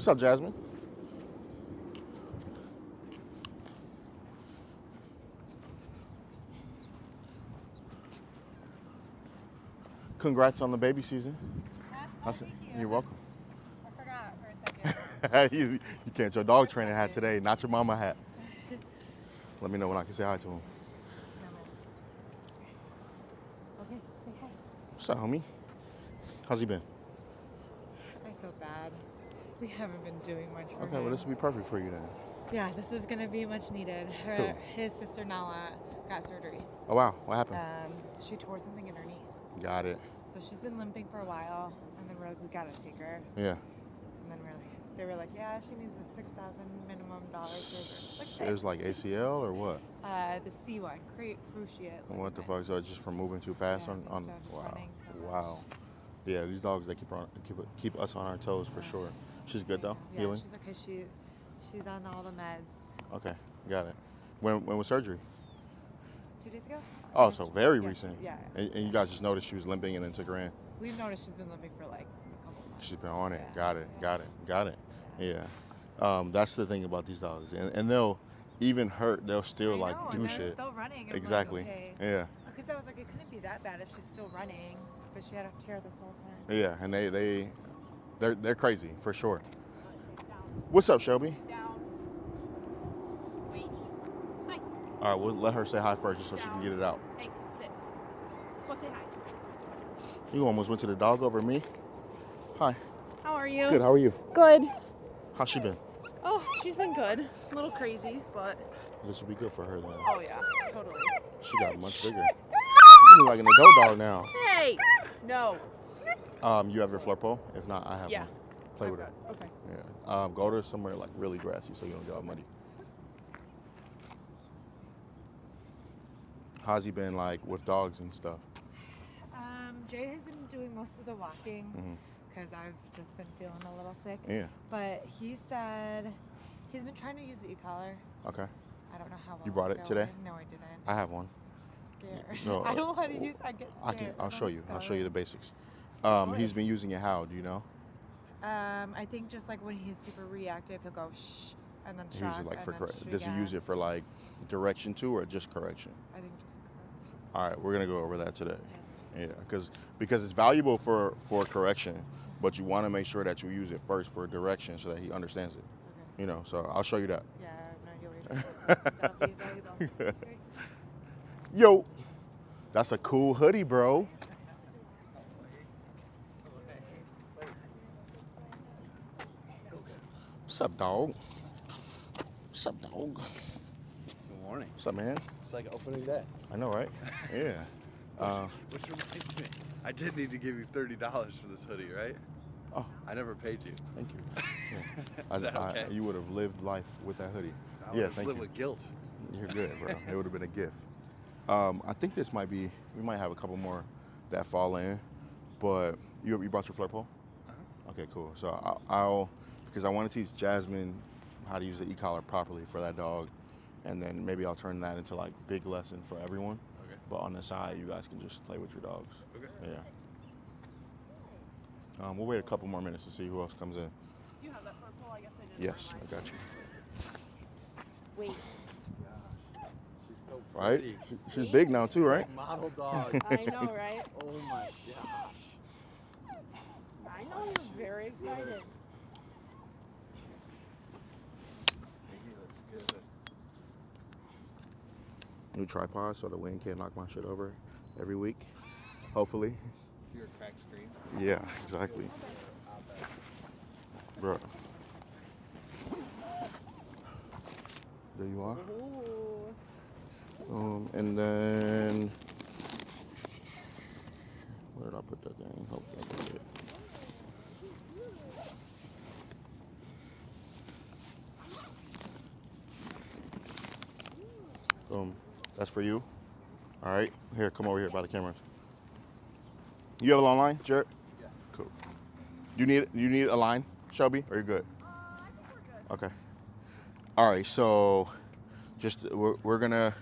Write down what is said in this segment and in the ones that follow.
What's up, Jasmine? Congrats on the baby season. Oh, thank you. You're welcome. I forgot for a second. you can't. Your dog training hat today, not your mama hat. Let me know when I can say hi to him. Okay, say hi. What's up, homie? How's he been? I feel bad. We haven't been doing much for him. Okay, well, this will be perfect for you then. Yeah, this is going to be much needed. Cool. His sister Nala got surgery. Oh, wow. What happened? She tore something in her knee. Got it. So she's been limping for a while, and then we're like, we got to take her. Yeah. And then they were like, yeah, she needs a $6,000 minimum surgery. Like, It was like ACL or what? The C1, cruciate. What the fuck? So it's just from moving too fast Yeah, on so just wow. running so much. Wow. Yeah, these dogs, they keep us on our toes for sure. She's good though? Yeah, Healing? she's okay. She's on all the meds. Okay, got it. When was surgery? 2 days ago. Oh, so very recent. Yeah. And you guys just noticed she was limping and then took her in? We've noticed she's been limping for like a couple months. She's been on it. Yeah. Got it. Yeah. That's the thing about these dogs. And they'll, even hurt, they'll still I know, do and shit. they're still running. Exactly. Like, okay. Yeah. Because I was like, it couldn't be that bad if she's still running, but she had a tear this whole time. Yeah, and they're crazy for sure. What's up, Shelby? Down. Wait. Hi. All right, we'll let her say hi first just so she can get it out. Hey, sit. Go say hi. You almost went to the dog over me. Hi. How are you? Good, how are you? Good. How's she been? Oh, she's been good. A little crazy, but. This will be good for her then. Oh yeah, totally. She got much bigger. You look like an adult dog now. Hey. No. You have your Flirt pole? If not, I have Yeah. one. Play with it. Okay. Yeah. Go to somewhere like really grassy so you don't get all muddy. How's he been like with dogs and stuff? Jade has been doing most of the walking because I've just been feeling a little sick. Yeah. But he said he's been trying to use the e-collar. Okay. I don't know how well You brought it's it today? going. No, I didn't. I have one. I'm scared. So, I don't know how to use. I get scared. I'll show you. I'll show you the basics. Good. He's been using it how? Do you know? I think just like when he's super reactive, he'll go shh and then He shock. uses it like for and then does he use it for like direction too or just correction? I think just correction. All right, we're gonna go over that today. Yeah, because it's valuable for correction, but you want to make sure that you use it first for direction so that he understands it. Okay. You know, so I'll show you that. Yeah, I have no idea what you're That'll be valuable. Great. Yo, that's a cool hoodie, bro. What's up, dog? What's up, dog? Good morning. What's up, man? It's like opening day. I know, right? Yeah. Which reminds me, I did need to give you $30 for this hoodie, right? Oh, I never paid you. thank you. Yeah. Is that okay? You would have lived life with that hoodie. I Yeah, would thank live you. with guilt. You're good, bro. It would have been a gift. I think this might be, we might have a couple more that fall in, but you brought your Flirt pole? Uh-huh. Okay, cool. So I'll, because I want to teach Jasmine how to use the e-collar properly for that dog, and then maybe I'll turn that into like big lesson for everyone. Okay. But on the side, you guys can just play with your dogs. Okay. Yeah. We'll wait a couple more minutes to see who else comes in. Do you have that Flirt pole? I guess I did. Yes, I got you. Wait. She's so Right? pretty. She's big now too, right? Model dog. I know, right? Oh my gosh. I know you're very excited. Sadie looks good. New tripod so the wind can't knock my shit over every week, hopefully. Your crack screen. Yeah, exactly. Bro. There you are. And then, where did I put that thing? Hopefully I put it. That's for you. All right, here, come over here by the cameras. You have it online, Jared? Yes. Cool. You need a line, Shelby, or you're good? I think we're good. Okay. All right, so just we're gonna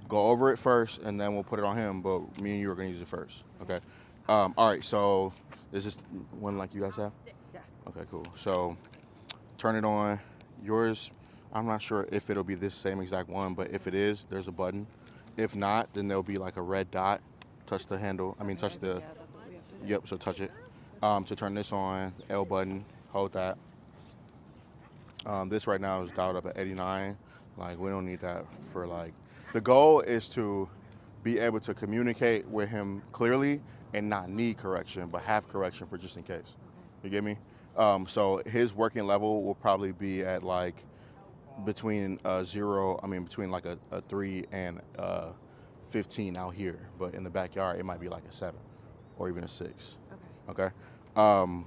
go over it first, and then we'll put it on him. But me and you are gonna use it first, okay? All right. So is this one like you guys have? Yeah. Okay, cool. So turn it on. Yours, I'm not sure if it'll be this same exact one, but if it is, there's a button. If not, then there'll be like a red dot. Touch the handle. I mean, touch the. Yeah, that's what we have to do. Yep. So touch it. To turn this on, L button. Hold that. This right now is dialed up at 89. Like, we don't need that for like. The goal is to be able to communicate with him clearly and not need correction, but have correction for just in case. You get me? So his working level will probably be at like between between like a 3 and 15 out here, but in the backyard it might be like a 7 or even a 6. Okay. And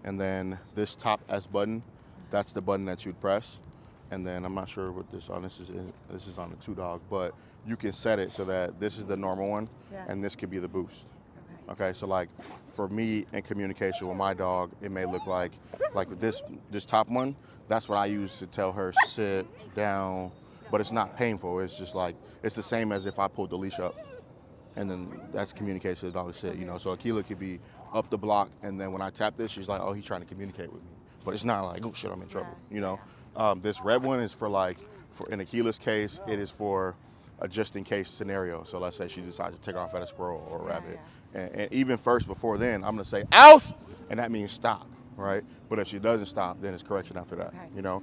then this top S button, that's the button that you'd press. And then I'm not sure what this on. This is on the 2-dog, but you can set it so that this is the normal one, and this could be the boost. Okay, so like for me in communication with my dog, it may look like this top one. That's what I use to tell her sit down, but it's not painful. It's just like it's the same as if I pulled the leash up, and then that's communication to the dog to sit. You know, so Akila could be up the block, and then when I tap this, she's like, oh, he's trying to communicate with me, but it's not like, oh shit, I'm in trouble. You know. This red one is for in Akila's case, it is for a just in case scenario. So let's say she decides to take off at a squirrel or a rabbit. And even first, before then, I'm gonna say, ouse! And that means stop, right? But if she doesn't stop, then it's correction after that, you know?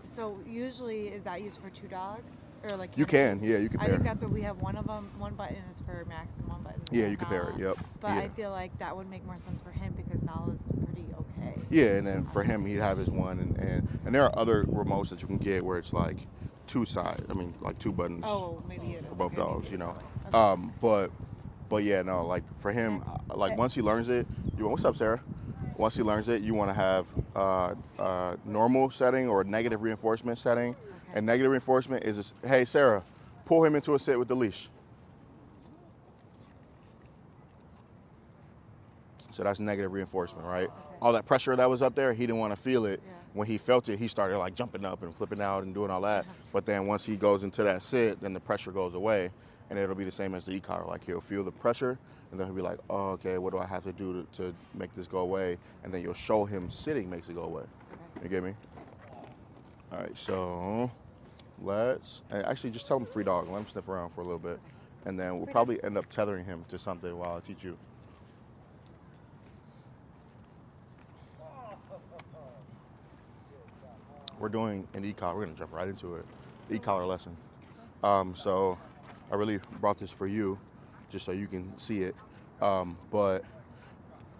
So usually, is that used for 2 dogs? Or like You can, yeah, you can I pair. think that's what we have. One of them, one button is for Max and one button is Yeah, for you can pair it, Nala. yep. But I feel like that would make more sense for him because Nala's pretty okay. Yeah, and then for him, he'd have his one. And there are other remotes that you can get where it's like 2 sides, like 2 buttons Maybe it is. for both Okay, dogs, you know? Okay. But yeah, no, like for him, like once he learns it, what's up, Sarah? Once he learns it, you want to have normal setting or negative reinforcement setting. And negative reinforcement is, hey, Sarah, pull him into a sit with the leash. So that's negative reinforcement, right? All that pressure that was up there, he didn't want to feel it. When he felt it, he started like jumping up and flipping out and doing all that. But then once he goes into that sit, then the pressure goes away. And it'll be the same as the e-collar. Like he'll feel the pressure, and then he'll be like, oh, okay, what do I have to do to make this go away? And then you'll show him sitting makes it go away. You get me? All right, so actually just tell him free dog. Let him sniff around for a little bit. And then we'll probably end up tethering him to something while I teach you. We're doing an e-collar. We're gonna jump right into it. E-collar lesson. So I really brought this for you, just so you can see it. But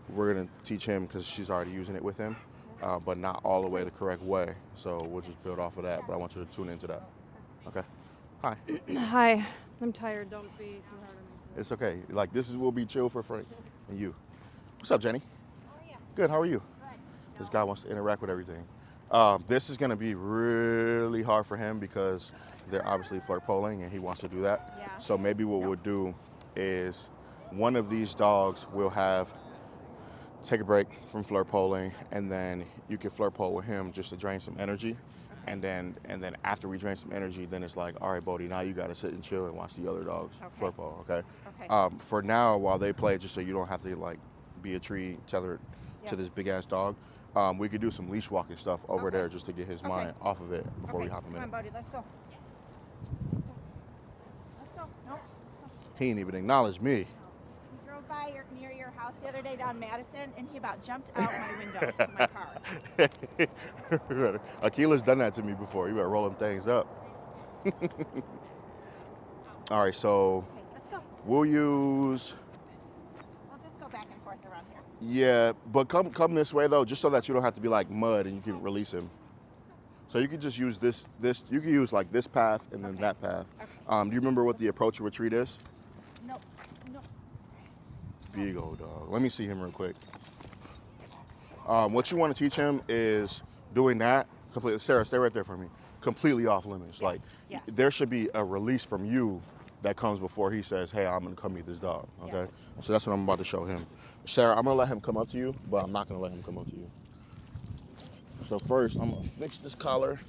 we're gonna teach him because she's already using it with him, but not all the way the correct way. So we'll just build off of that. But I want you to tune into that. Okay. Hi. Hi. I'm tired. Don't be too hard on me. It's okay. Like this will be chill for Frank and you. What's up, Jenny? How are you? Good. How are you? Good. This guy wants to interact with everything. This is going to be really hard for him because they're obviously flirt polling and he wants to do that. Yeah. So maybe what we'll do is one of these dogs will take a break from flirt polling, and then you can flirt pole with him just to drain some energy. And then after we drain some energy, then it's like, all right, Bodie, now you got to sit and chill and watch the other dogs flirt pole, okay? Okay. For now, while they play, just so you don't have to like be a tree tethered to this big ass dog, we could do some leash walking stuff over there just to get his mind off of it before we hop him in. Come on, Bodie, let's go. Let's go. Nope. He didn't even acknowledge me. He drove by near your house the other day down Madison, and he about jumped out my window of my car. Akila's done that to me before. You better roll them things up. All right, so Okay, let's go. we'll use. We'll just go back and forth around here. Yeah, but come this way though, just so that you don't have to be like mud and you can release him. So you can just use this. You can use like this path and then that path. Okay. Do you remember what the approach and retreat is? Nope. Nope. Big old dog. Let me see him real quick. What you want to teach him is doing that completely. Sarah, stay right there for me. Completely off limits. Like yes. there should be a release from you that comes before he says, "Hey, I'm gonna come meet this dog." Okay. Yes. So that's what I'm about to show him. Sarah, I'm gonna let him come up to you, but I'm not gonna let him come up to you. So first, I'm gonna fix this collar.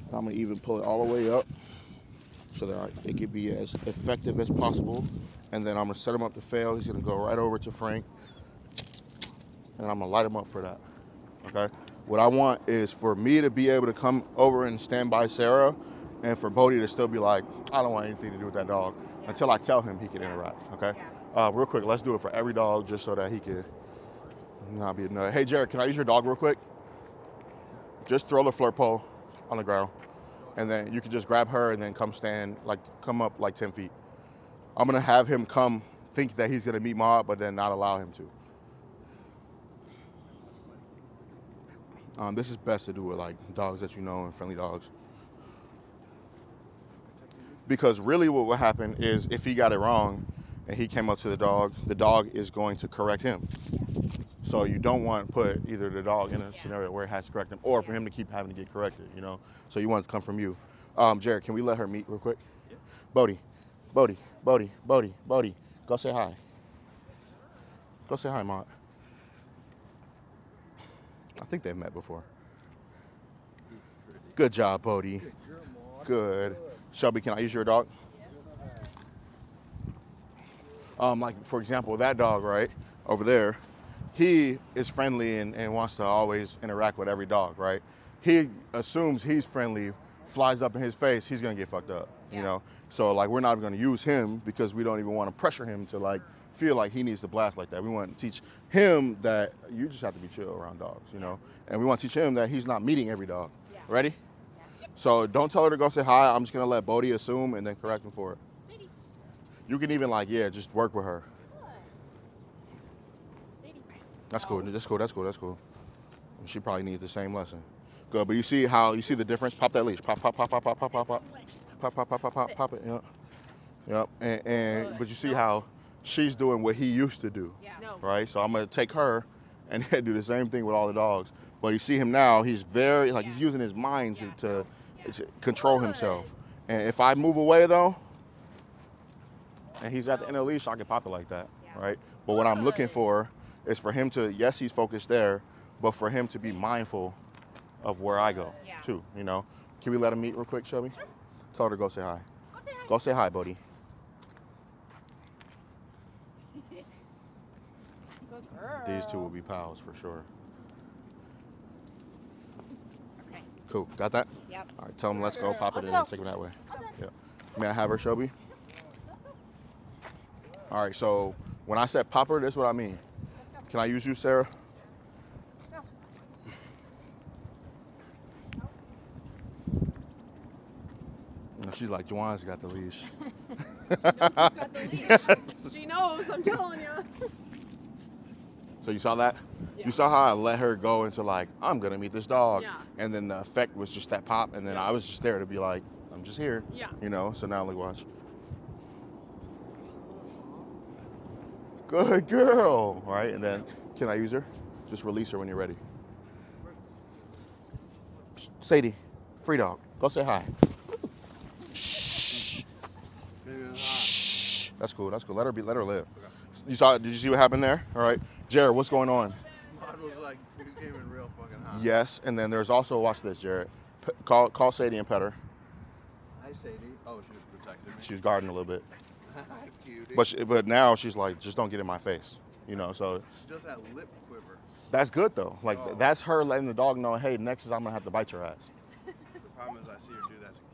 And I'm gonna even pull it all the way up so that it can be as effective as possible. And then I'm gonna set him up to fail. He's gonna go right over to Frank, and I'm gonna light him up for that. Okay. What I want is for me to be able to come over and stand by Sarah, and for Bodie to still be like, I don't want anything to do with that dog until I tell him he can interact, okay? Real quick, let's do it for every dog just so that he can not be a nut. Hey, Jared, can I use your dog real quick? Just throw the flirt pole on the ground, and then you can just grab her and then come up like 10 feet. I'm gonna have him come think that he's gonna meet Maud, but then not allow him to. This is best to do with like dogs that you know and friendly dogs. Because really what will happen is if he got it wrong and he came up to the dog is going to correct him. So you don't want to put either the dog in a scenario where it has to correct him or for him to keep having to get corrected, you know? So you want it to come from you. Jared, can we let her meet real quick? Yeah. Bodie, go say hi. Go say hi, Mont. I think they've met before. Good job, Bodie. Good. Shelby, can I use your dog? Like, for example, that dog, right, over there, he is friendly and wants to always interact with every dog, right? He assumes he's friendly, flies up in his face, he's going to get fucked up, you know? So, like, we're not even going to use him because we don't even want to pressure him to, like, feel like he needs to blast like that. We want to teach him that you just have to be chill around dogs, you know? And we want to teach him that he's not meeting every dog. Ready? So don't tell her to go say hi. I'm just going to let Bodie assume and then correct him for it. Sadie. You can even just work with her. Sadie. That's cool. That's cool. And she probably needs the same lesson. Good, but you see the difference? Pop that leash. Pop. Pop it. Yep. But you see how she's doing what he used to do, right? So I'm going to take her and do the same thing with all the dogs. But you see him now, he's very, he's using his mind to control himself. And if I move away, though, and he's at the end of the leash, I can pop it like that, right? But what I'm looking for is for him to, yes, he's focused there, but for him to be mindful of where I go, too, you know? Can we let him meet real quick, Shelby? Sure. Tell her to go say hi. Go say hi, Bodie. These two will be pals for sure. Okay. Cool. Got that? Yep. All right. Tell them let's go. Pop it in and take it that way. Yeah. May I have her, Shelby? All right. So when I said pop her, that's what I mean. Can I use you, Sarah? No, she's like, Juwan's got the leash. Got the leash. She knows, I'm telling you. So you saw that? Yeah. You saw how I let her go into like, I'm gonna meet this dog. Yeah. And then the effect was just that pop, and then I was just there to be like, I'm just here. Yeah. You know, so now look, watch. Good girl. All right, and then can I use her? Just release her when you're ready. Sadie, free dog. Go say hi. Shh. Shh. That's cool. Let her live. Did you see what happened there? All right. Jared, what's going on? Maud was like, you came in real fucking hot. Yes, and then there's also, watch this, Jared. Call Sadie and pet her. Hi, Sadie. Oh, she was protecting me. She was guarding a little bit. Hi, cutie. But now she's like, just don't get in my face. You know, so. She does that lip quiver. That's good, though. Like, that's her letting the dog know, hey, next is I'm going to have to bite your ass. The problem is I see her do that to kids.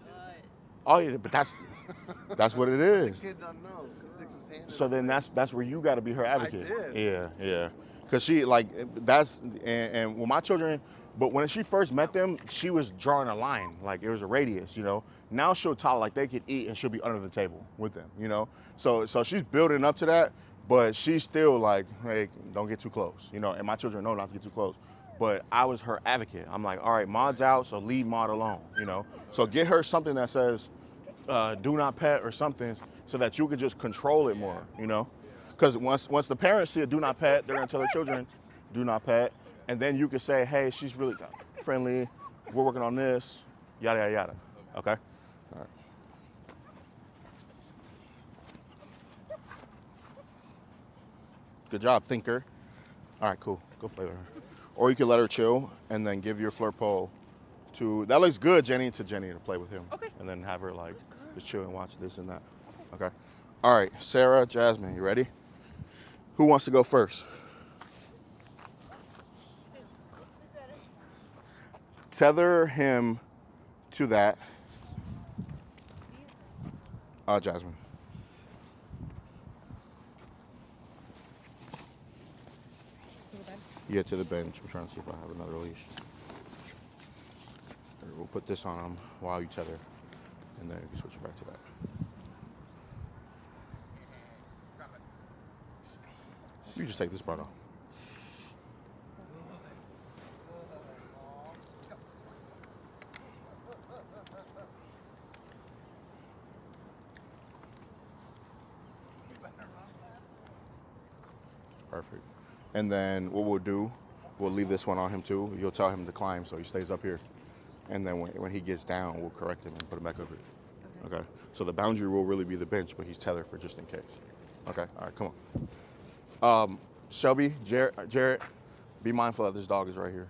Oh, yeah, but that's what it is. The kid doesn't know. 'Cause sticks his hand in So her then face. that's where you got to be her advocate. I did. Yeah. Because she, like, that's, and with my children, but when she first met them, she was drawing a line. Like, it was a radius, you know. Now she'll tell, like, they could eat and she'll be under the table with them, you know. So she's building up to that, but she's still like, hey, don't get too close, you know. And my children know not to get too close. But I was her advocate. I'm like, all right, Maud's out, so leave Maud alone, you know. So get her something that says, do not pet or something, so that you can just control it more, you know. Because once the parents see a do not pet, they're gonna tell their children, do not pet, and then you can say, hey, she's really friendly. We're working on this, yada yada yada. Okay. All right. Good job, thinker. All right, cool. Go play with her. Or you can let her chill and then give your flirt pole to, that looks good, Jenny, to play with him. Okay. And then have her like just chill and watch this and that. Okay. All right, Sarah, Jasmine, you ready? Who wants to go first? tether him to that. Jasmine. Yeah, to the bench. I'm trying to see if I have another leash. We'll put this on him while you tether, and then you can switch it back to that. You just take this part off. Perfect. And then what we'll do, we'll leave this one on him too. You'll tell him to climb so he stays up here. And then when he gets down, we'll correct him and put him back over here. Okay. So the boundary will really be the bench, but he's tethered for just in case. Okay. All right, come on. Shelby, Jarrett, be mindful that this dog is right here.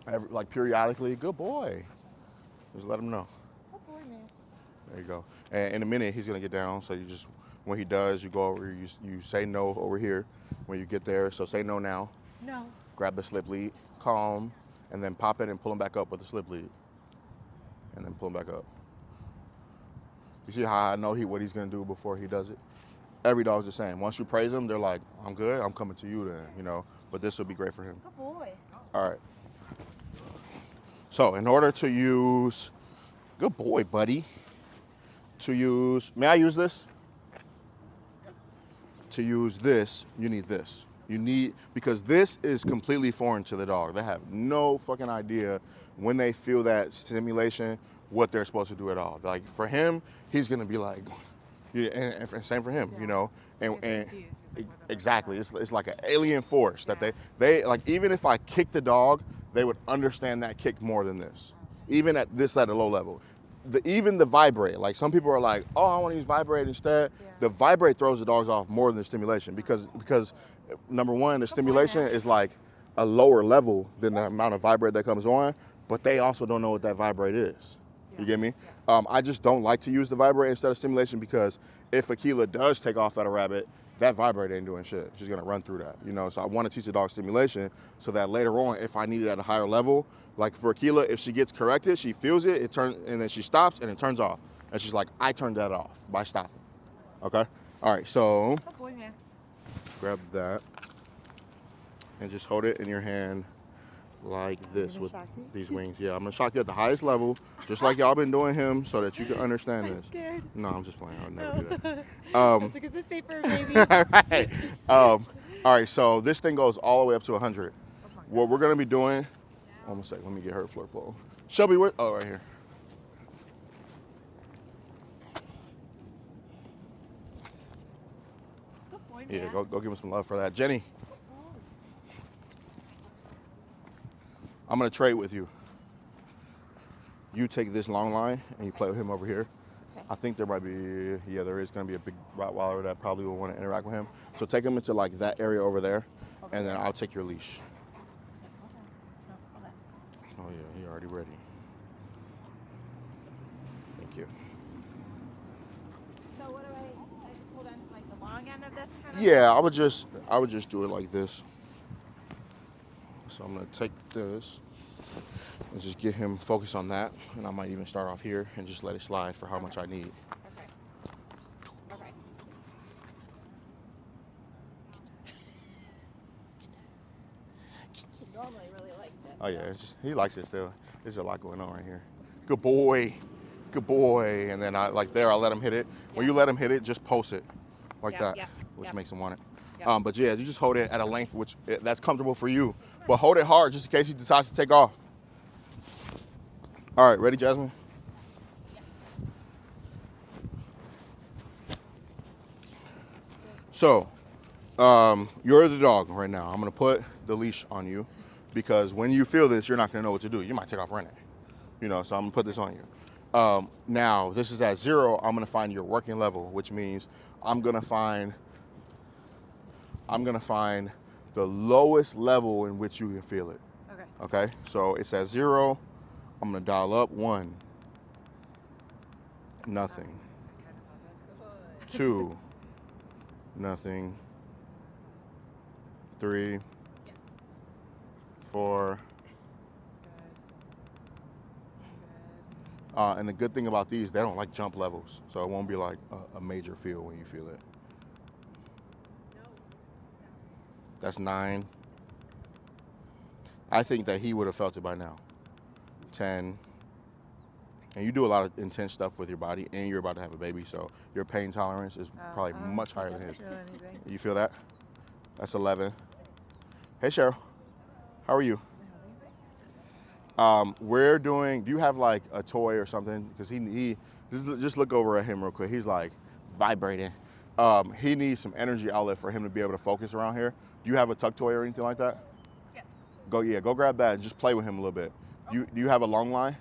Okay. Like periodically, good boy. Just let him know. Good boy, man. There you go. And in a minute, he's gonna get down. So you just, when he does, you go over, you say no over here when you get there. So say no now. No. Grab the slip lead, calm, and then pop it and pull him back up with the slip lead. And then pull him back up. You see how I know what he's gonna do before he does it? Every dog's the same. Once you praise them, they're like, I'm good, I'm coming to you then, you know. But this will be great for him. Good boy. All right. So in order to use, good boy, buddy. To use, may I use this? To use this, you need this. You need, because this is completely foreign to the dog. They have no fucking idea when they feel that stimulation, what they're supposed to do at all. Like for him, he's gonna be like, yeah, and same for him, you know, and exactly, it's like an alien force that they like. Even if I kick the dog, they would understand that kick more than this. Even at a low level, even the vibrate. Like some people are like, oh, I want to use vibrate instead. Yeah. The vibrate throws the dogs off more than the stimulation because number one, the stimulation is like a lower level than the amount of vibrate that comes on, but they also don't know what that vibrate is. You get me? I just don't like to use the vibrate instead of stimulation because if Aquila does take off at a rabbit, that vibrate ain't doing shit. She's gonna run through that, you know? So I wanna teach the dog stimulation so that later on, if I need it at a higher level, like for Aquila, if she gets corrected, she feels it, it turns, and then she stops and it turns off. And she's like, I turned that off by stopping, okay? All right, so Good boy, Max. Grab that and just hold it in your hand like this with these wings. Yeah, I'm gonna shock you at the highest level, just like y'all been doing him, so that you can understand this. I'm scared. No, I'm just playing. I'll never do that. I was like, is this safe for a baby? Right. All right, so this thing goes all the way up to 100. What we're gonna be doing, hold on a second, let me get her flirt pole. Shelby, where? Oh, right here. Good boy, Yeah, Max. go give him some love for that. Jenny, I'm gonna trade with you. You take this long line and you play with him over here. Okay. I think there might be, yeah, there is gonna be a big Rottweiler that probably will want to interact with him. So take him into like that area over there, and then I'll take your leash. Oh yeah, he already ready. Thank you. So what do I just hold on to like the long end of this kind of? Yeah, I would just do it like this. So I'm gonna take this and just get him focused on that, and I might even start off here and just let it slide for how much I need. Okay. He normally really likes it. Oh yeah, it's just, he likes it still. There's a lot going on right here. Good boy, good boy. And then I I'll let him hit it. When you let him hit it, just post it like that, which makes him want it. But yeah, you just hold it at a length that's comfortable for you. But hold it hard just in case he decides to take off. All right, ready, Jasmine? So, you're the dog right now. I'm gonna put the leash on you because when you feel this, you're not gonna know what to do. You might take off running, you know, so I'm gonna put this on you. Now, this is at 0. I'm gonna find your working level, which means I'm gonna find the lowest level in which you can feel it. Okay, so it's at 0. I'm gonna dial up 1. Nothing. 2. Nothing. 3. 4. Good. And the good thing about these, they don't like jump levels, so it won't be like a major feel when you feel it. That's 9. I think that he would have felt it by now. 10. And you do a lot of intense stuff with your body, and you're about to have a baby, so your pain tolerance is probably much higher than his. Feel anything. You feel that? That's 11. Hey, Cheryl. How are you? We're doing, do you have like a toy or something? Because he just look over at him real quick. He's like vibrating. He needs some energy outlet for him to be able to focus around here. Do you have a tuck toy or anything like that? Yes. Go grab that and just play with him a little bit. Do you have a long line?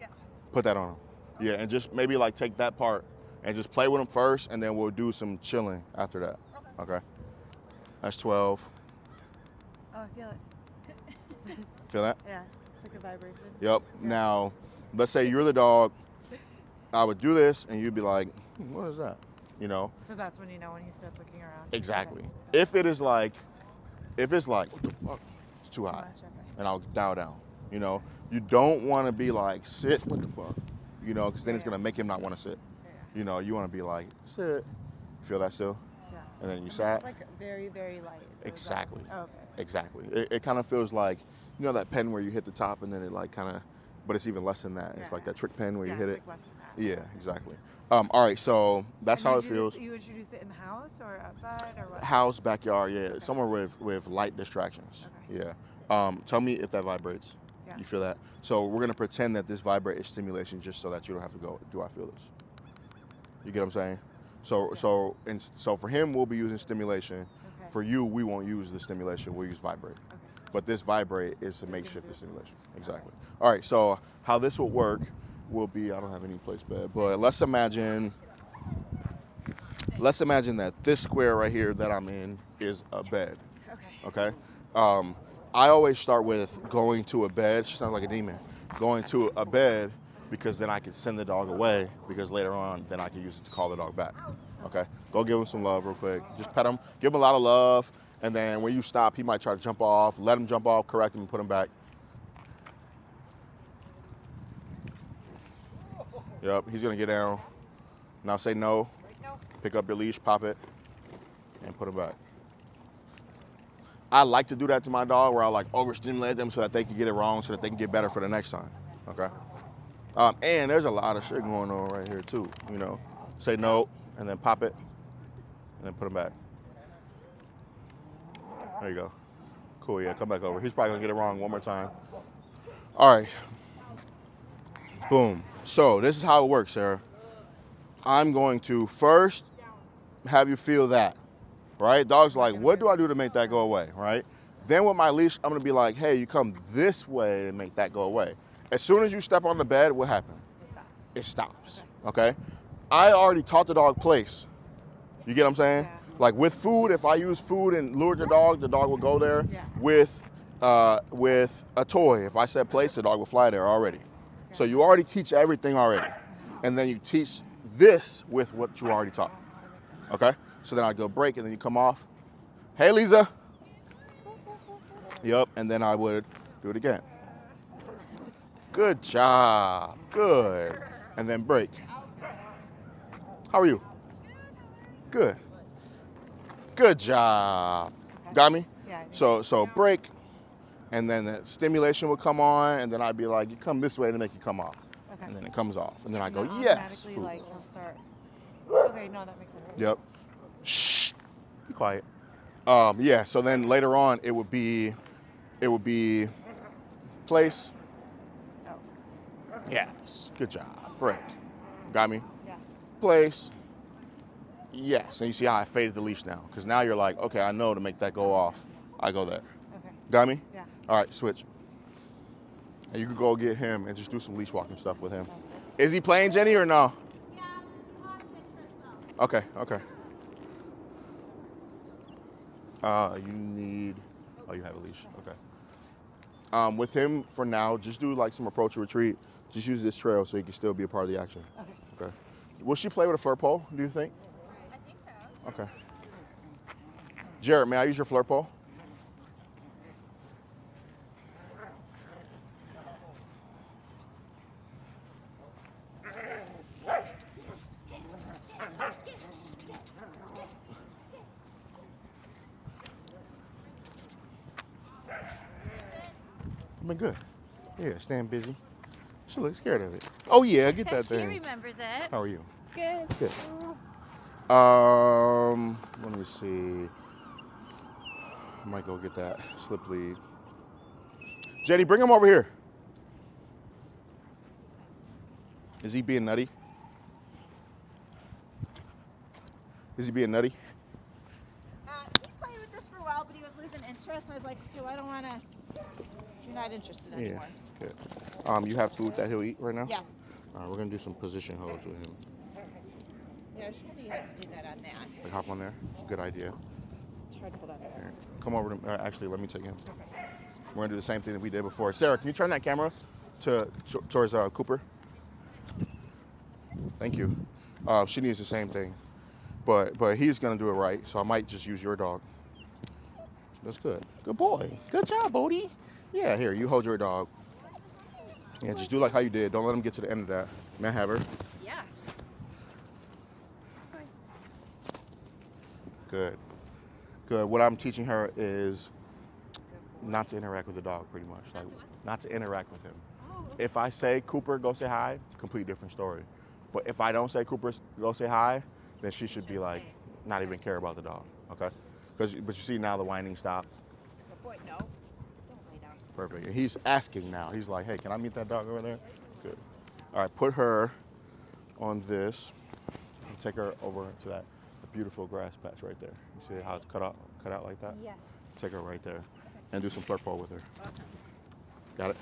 Yes. Put that on him. Yeah, and just maybe like take that part and just play with him first, and then we'll do some chilling after that. Okay. That's 12. Oh, I feel it. Feel that? Yeah, it's like a vibration. Yep. Yeah. Now, let's say you're the dog. I would do this, and you'd be like, what is that? You know? So that's when you know when he starts looking around. Exactly. Okay. If it's like, what the fuck? It's too high. Much, okay. And I'll dial down. You know? You don't want to be like, sit, what the fuck? You know, because then it's going to make him not want to sit. Yeah. You know, you want to be like, sit. Feel that still? Yeah. And then you It's sat. like very, very light. So Exactly. oh, okay. Exactly. It kind of feels like, you know that pen where you hit the top and then it like kind of, but it's even less than that. It's like that trick pen where you hit it's it. like less than that. Yeah, exactly. All right, so that's how it feels. You introduce it in the house or outside or what? House, backyard, yeah, somewhere with light distractions. Okay. Yeah. Tell me if that vibrates. Yeah. You feel that? So we're gonna pretend that this vibrate is stimulation, just so that you don't have to go, do I feel this? You get what I'm saying? So for him, we'll be using stimulation. Okay. For you, we won't use the stimulation. We'll use vibrate. Okay. But this vibrate is to make shift the do stimulation. Exactly. All right. So how this will work will be, I don't have any place bed, but let's imagine that this square right here that I'm in is a bed. Okay. Okay. I always start with going to a bed. She sounds like a demon. Going to a bed, because then I can send the dog away, because later on then I can use it to call the dog back. Okay. Go give him some love real quick. Just pet him. Give him a lot of love. And then when you stop, he might try to jump off. Let him jump off, correct him, and put him back. Yep, he's gonna get down. Now say no. Pick up your leash, pop it, and put him back. I like to do that to my dog, where I like overstimulate them so that they can get it wrong, so that they can get better for the next time. Okay. And there's a lot of shit going on right here too. You know, say no, and then pop it, and then put him back. There you go. Cool, yeah, come back over. He's probably gonna get it wrong one more time. All right. Boom. So this is how it works, Sarah. I'm going to first have you feel that, right? Dog's like, what do I do to make that go away, right? Then with my leash, I'm gonna be like, hey, you come this way and make that go away. As soon as you step on the bed, what happens? It stops, okay? I already taught the dog place. You get what I'm saying? Yeah. Like with food, if I use food and lure the dog will go there. Yeah. With a toy, if I said place, the dog will fly there already. So you already teach everything already. And then you teach this with what you already taught. Okay? So then I'd go break and then you come off. Hey, Lisa. Yep, and then I would do it again. Good job. Good. And then break. How are you? Good. Good job. Okay. Got me? Yeah. I think So break, and then the stimulation will come on, and then I'd be like, you come this way to make you come off. Okay. And then it comes off. And then I go, And then yes. automatically, food. like, he'll start. Okay, no, that makes sense. Yep. Shh. Be quiet. Yeah, so then later on it would be place. Oh. Yes. Good job. Break. Got me? Yeah. Place. Yes. And you see how I faded the leash now? Because now you're like, okay, I know to make that go off. I go there. Okay. Got me? Yeah. All right, switch. And you can go get him and just do some leash walking stuff with him. Is he playing, Jenny, or no? Yeah, pause interest though. Okay, okay. You need, oh, you have a leash, okay. With him, for now, just do like some approach or retreat. Just use this trail so he can still be a part of the action. Okay. Okay. Will she play with a flirt pole, do you think? I think so. Okay. Jared, may I use your flirt pole? been good. Yeah, staying busy. She looks scared of it. Oh yeah, get that She thing. remembers it. How are you? Good. Good. Let me see. I might go get that slip lead. Jenny, bring him over here. Is he being nutty? Is he being nutty? He played with this for a while, but he was losing interest. So I was like, okay, well, I don't want to. You're not interested anymore. Good. You have food that he'll eat right now? Yeah. All right, we're gonna do some position holds with him. Yeah, I should be able to do that on that. Like hop on there. Good idea. It's hard to hold on to Here, this. come over to. Actually, let me take him. We're gonna do the same thing that we did before. Sarah, can you turn that camera towards Cooper? Thank you. She needs the same thing, but he's gonna do it right. So I might just use your dog. That's good. Good boy. Good job, Bodie. Yeah, here, you hold your dog. Yeah, just do like how you did. Don't let him get to the end of that. May I have her? Yeah. Good. Good. What I'm teaching her is not to interact with the dog, pretty much. Like, not to interact with him. If I say, Cooper, go say hi, complete different story. But if I don't say, Cooper, go say hi, then she should be like, not even care about the dog, okay? But you see now the whining stopped. Good boy, no. Don't lay down. Perfect. And he's asking now. He's like, hey, can I meet that dog over there? Good. All right, put her on this and take her over to that beautiful grass patch right there. You see how it's cut out like that? Yeah. Take her right there and do some flirt pole with her. Awesome. Got it?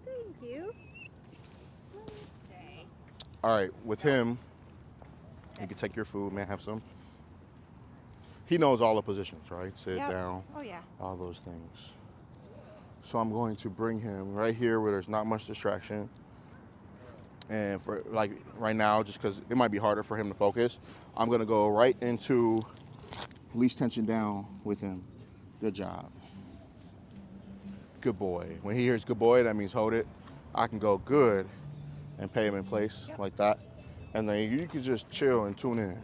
Thank you. Okay. All right, with him, you can take your food, man, have some. He knows all the positions, right? Sit Yep. down, Oh, yeah. all those things. So I'm going to bring him right here where there's not much distraction. And for like right now, just because it might be harder for him to focus, I'm gonna go right into leash tension down with him. Good job. Good boy. When he hears good boy, that means hold it. I can go good and pay him in place like that. And then you can just chill and tune in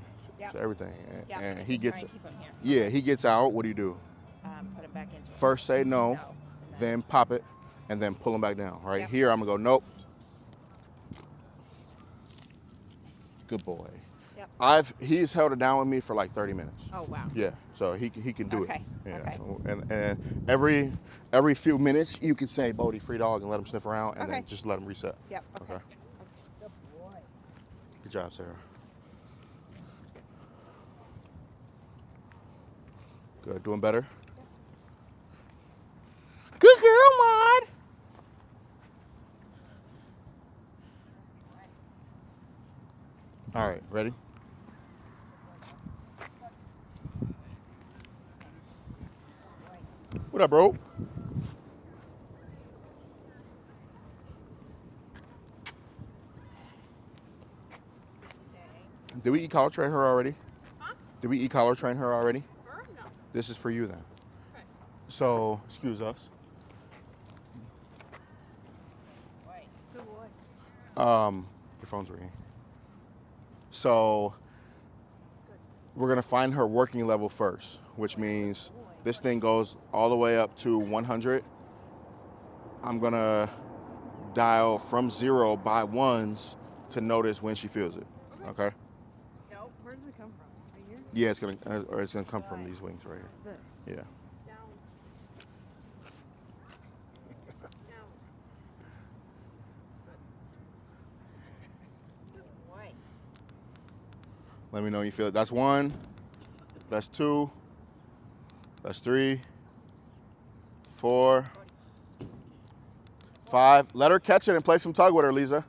to everything. Yep. And he gets, Keep him here. yeah, he gets out. What do you do? Put him back into it. First say no, No. then pop it, and then pull him back down. Right Yep. here, I'm gonna go nope. Good boy. Yep. He's held it down with me for like 30 minutes. Oh, wow. Yeah, so he can do Okay, it. Yeah. okay. And every few minutes you can say Bodie free dog and let him sniff around and then Okay. just let him reset. Yep. Okay. Okay. Good boy. Good job, Sarah. Good. Doing better? Good girl, Maud. All right, ready? What up, bro? Did we e-collar train her already? Huh? Did we e-collar train her already? Her? No. This is for you then. Okay. So, excuse us. Good boy. Your phone's ringing. So, we're gonna find her working level first, which means this thing goes all the way up to 100. I'm gonna dial from 0 by ones to notice when she feels it. Okay? No. Where does it come from? Right here? Yeah, it's gonna come from these wings right here. This. Yeah. Down. Down. Good boy. Let me know when you feel it. That's 1. That's 2. That's 3. 4. 5. Let her catch it and play some tug with her, Lisa.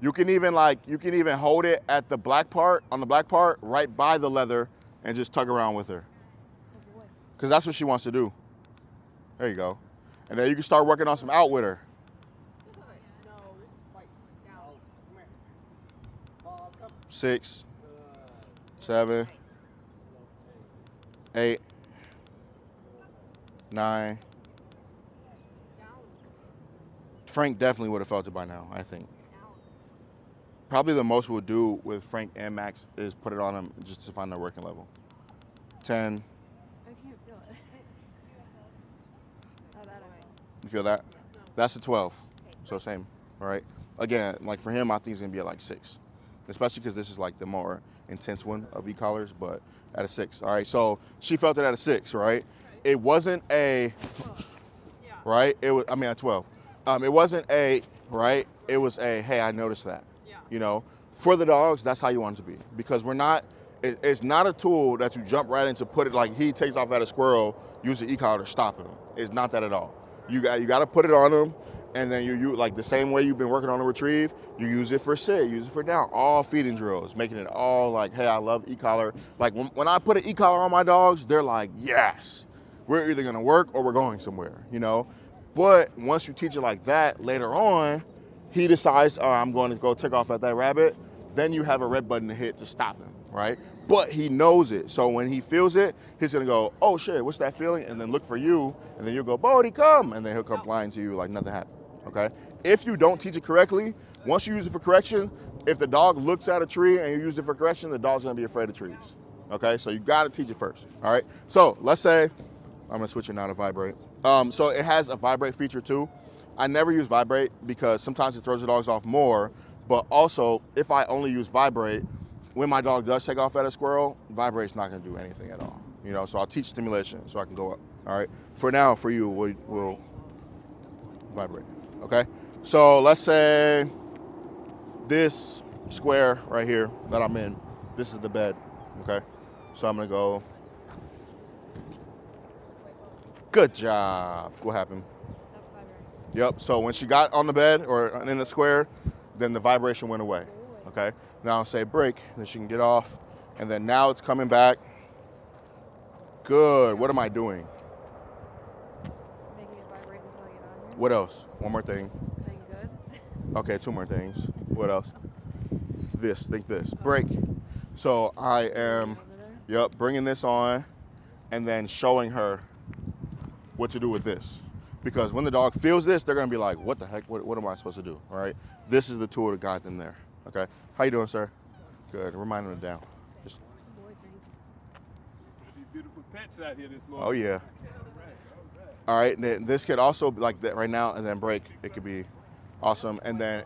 You can even hold it at the black part, on the black part, right by the leather, and just tug around with her. Good boy. Because that's what she wants to do. There you go. And then you can start working on some out with her. No. Down. 6, 7, 8, 9. Frank definitely would have felt it by now, I think. Probably the most we'll do with Frank and Max is put it on them just to find their working level. 10, I can't feel it. You feel that? That's a 12. So same, all right? Again, like for him, I think he's gonna be at like 6, especially because this is like the more intense one of e-collars, but at a 6. All right, so she felt it at a 6, right? It wasn't a, right? It was, I mean, at 12. It wasn't a, right? It was a, hey, I noticed that. You know, for the dogs, that's how you want it to be, because we're not, it's not a tool that you jump right into, put it like he takes off at a squirrel, use the e-collar to stop him. It's not that at all. You got to put it on him, and then you like the same way you've been working on a retrieve, you use it for sit, use it for down, all feeding drills, making it all like, hey, I love e-collar. Like when I put an e-collar on my dogs, they're like, yes, we're either gonna work or we're going somewhere, you know? But once you teach it like that, later on, he decides, oh, I'm going to go take off at that rabbit, then you have a red button to hit to stop him, right? But he knows it. So when he feels it, he's gonna go, oh shit, what's that feeling? And then look for you, and then you'll go, Bodie, come. And then he'll come flying to you like nothing happened, okay? If you don't teach it correctly, once you use it for correction, if the dog looks at a tree and you use it for correction, the dog's gonna be afraid of trees, okay? So you gotta teach it first, all right? So let's say, I'm gonna switch it now to vibrate. So it has a vibrate feature too. I never use vibrate because sometimes it throws the dogs off more, but also if I only use vibrate, when my dog does take off at a squirrel, vibrate's not gonna do anything at all. You know, so I'll teach stimulation so I can go up, all right? For now, for you, we'll vibrate, okay? So let's say this square right here that I'm in, this is the bed, okay? So I'm gonna go, good job. What happened? Yep, so when she got on the bed or in the square, then the vibration went away, okay? Now I'll say break, then she can get off, and then now it's coming back. Good, what am I doing? Making it vibrate until I get on here. What else? One more thing. Saying good. Okay, 2 more things. What else? This, think this, break. So I am, Over there. yep, bringing this on and then showing her what to do with this. Because when the dog feels this, they're gonna be like, what the heck, what am I supposed to do, all right? This is the tool to guide them there, okay? How you doing, sir? Good, remind them down. Just, Boy, thanks. These beautiful pets out here this morning. oh yeah. All right, and then this could also be like that right now and then break. It could be awesome. And then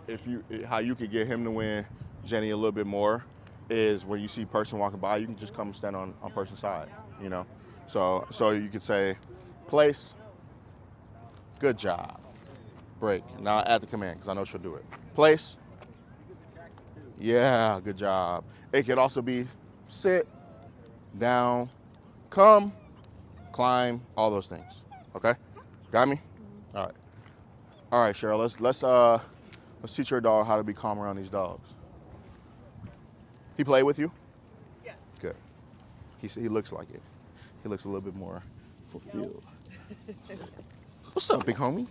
how you could get him to win Jenny a little bit more is when you see person walking by, you can just come stand on person's side, you know? So you could say, place, good job, break. Now add the command, because I know she'll do it. Place, yeah, good job. It could also be sit, down, come, climb, all those things, okay? Got me? All right, Cheryl, let's teach your dog how to be calm around these dogs. He play with you? Yes. Good. He looks like it. He looks a little bit more fulfilled. What's up, big homie?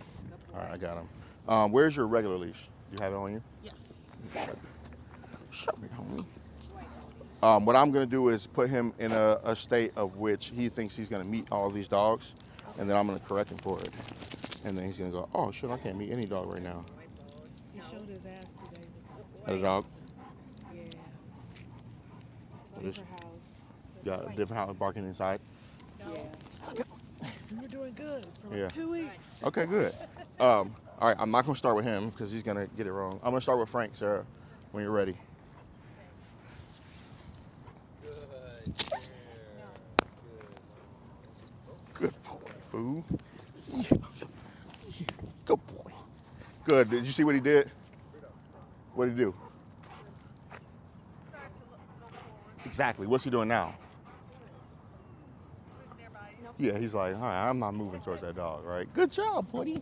All right, I got him. Where's your regular leash? You have it on you? Yes. What's up, big homie? What I'm gonna do is put him in a state of which he thinks he's gonna meet all these dogs, and then I'm gonna correct him for it. And then he's gonna go, oh shit, I can't meet any dog right now. He showed his ass 2 days ago. At a dog? Yeah. Just Different house. got a different house barking inside. Yeah. We're doing good for like Yeah. 2 weeks. Okay, good. All right, I'm not gonna start with him because he's gonna get it wrong. I'm gonna start with Frank, Sarah, when you're ready. Good boy, fool. Yeah. Yeah. Good boy. Good. Did you see what he did? What did he do? Exactly. What's he doing now? Yeah, he's like, all right, I'm not moving towards that dog, right? Good job, buddy.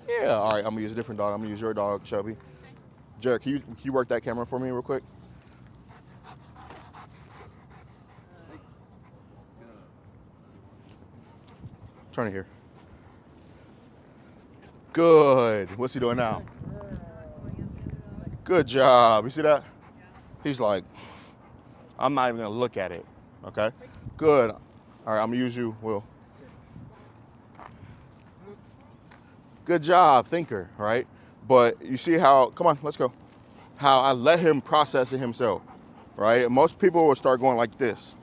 Yeah, all right, I'm gonna use a different dog. I'm gonna use your dog, Shelby. Jared, can you work that camera for me real quick? Turn it here. Good. What's he doing now? Good job. You see that? He's like, I'm not even gonna look at it. Okay? Good. All right, I'm gonna use you, Will. Good job, thinker, right? But you see how, come on, let's go. How I let him process it himself, right? Most people will start going like this.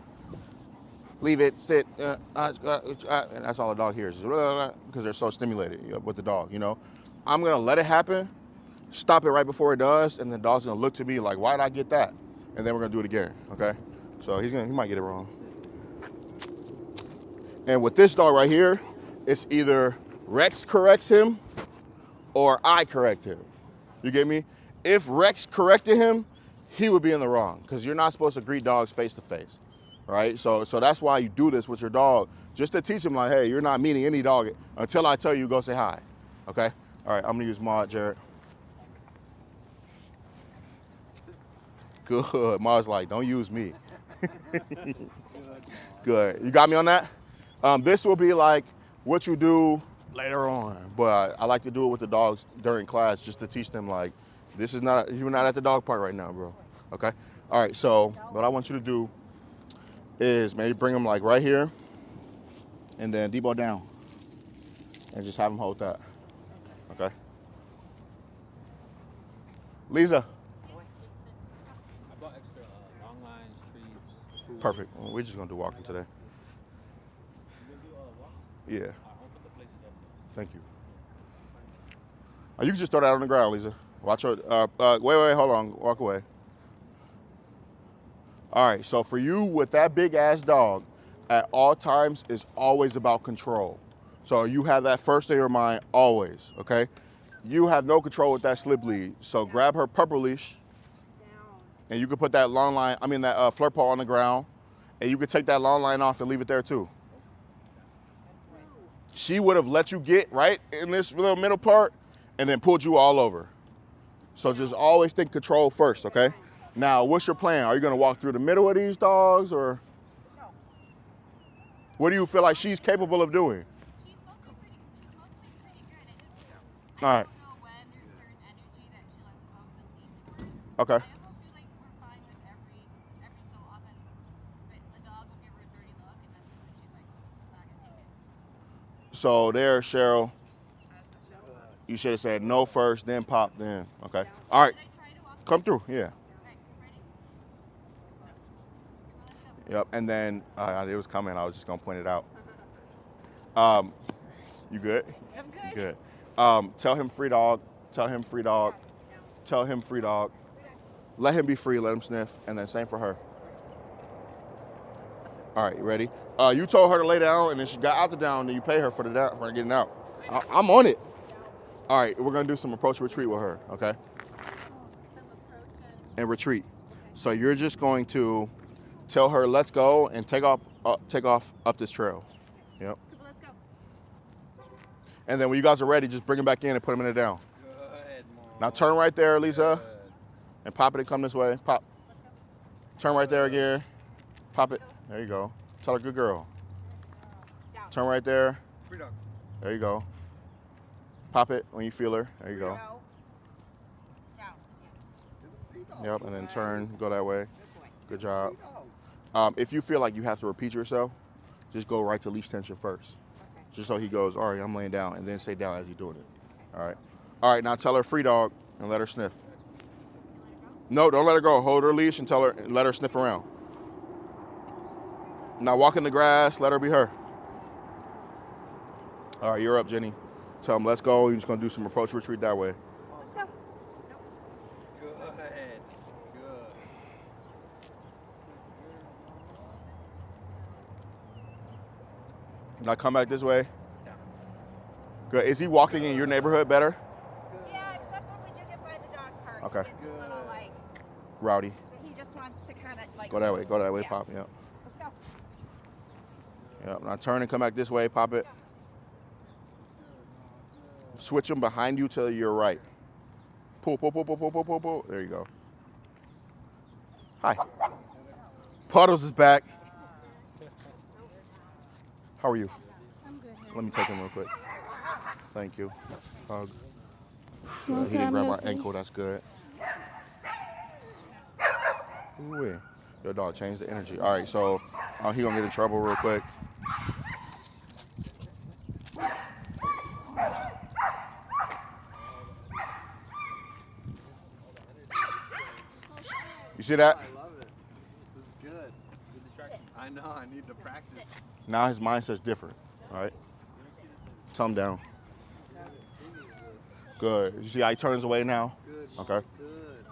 leave it, sit, and that's all the dog hears because they're so stimulated with the dog, you know. I'm gonna let it happen, stop it right before it does, and the dog's gonna look to me like, why did I get that? And then we're gonna do it again, okay? So he might get it wrong. And with this dog right here, it's either Rex corrects him or I correct him. You get me? If Rex corrected him, he would be in the wrong because you're not supposed to greet dogs face to face, right? So that's why you do this with your dog, just to teach him like, hey, you're not meeting any dog until I tell you go say hi, okay? All right, I'm gonna use Maud, Jared. Good, Maud's like, don't use me. Good, you got me on that? This will be like what you do later on, but I like to do it with the dogs during class just to teach them like, you're not at the dog park right now, bro, okay? All right, so what I want you to do is maybe bring them like right here and then Debo down and just have them hold that, okay? Lisa. I bought extra long lines, trees, food. Perfect, well, we're just gonna do walking today. Yeah. I'll put the places up. Thank you. You can just throw that on the ground, Lisa. Watch her. Wait, hold on. Walk away. All right, so for you with that big ass dog, at all times is always about control. So you have that first in your mind always, okay? You have no control with that slip lead. So grab her purple leash, and you can put that long line, that flirt paw on the ground, and you can take that long line off and leave it there too. She would have let you get right in this little middle part and then pulled you all over. So just always think control first, okay? Now, what's your plan? Are you gonna walk through the middle of these dogs or? What do you feel like she's capable of doing? She's mostly pretty good. All right. I don't know when there's certain energy that she like goes and leans towards. Okay. I almost feel like we're fine with every so often, but the dog will give her a dirty look and then she's like not gonna take it. So there, Cheryl, you should have said no first, then pop, then, okay? All right, Should I try to walk? come through, yeah. Okay, ready? Yep, and then it was coming, I was just gonna point it out. You good? I'm good. Good. Tell him free dog, tell him free dog, tell him free dog. Let him be free, let him sniff, and then same for her. All right, you ready? You told her to lay down, and then she got out the down, and you pay her for getting out. I'm on it. All right, we're gonna do some approach retreat with her, okay? And retreat. So you're just going to tell her, let's go, and take off up this trail. Yep. Let's go. And then when you guys are ready, just bring him back in and put him in it down. Good, Mom. Now turn right there, Lisa, Good. and pop it and come this way. Pop. Turn right there again. Pop it. There you go. Tell her, good girl. Down. Turn right there. Free dog. There you go. Pop it when you feel her. There you go. Down. Yep, and then turn, go that way. Good boy. Good job. Free dog. If you feel like you have to repeat yourself, just go right to leash tension first. Okay. Just so he goes, all right, I'm laying down, and then stay down as he's doing it. All right. All right, now tell her free dog and let her sniff. No, don't let her go. Hold her leash and let her sniff around. Now walk in the grass, let her be her. All right, you're up, Jenny. Tell him, let's go. You're just gonna do some approach retreat that way. Let's go. Good. Good. Now come back this way. Good. Is he walking in your neighborhood better? Yeah, except when we do get by the dog park. Okay. It's a little like, Rowdy. he just wants to kind of like. Go that way, Yeah. pop, yep. Let's go. Yep, now turn and come back this way, pop it. Switch them behind you till you're right. Pull, pull, pull, pull, pull, pull, pull, pull. There you go. Hi. Puddles is back. How are you? I'm good. Let me take him real quick. Thank you. Hug. Long He didn't time grab no my see. ankle, that's good. Ooh-wee. Your dog changed the energy. All right, so he gonna get in trouble real quick. You see that? I love it. This is good. Good distraction. I know. I need to practice. Now his mindset's different. All right. Tell him down. Good. You see how he turns away now? Good. Okay. Good.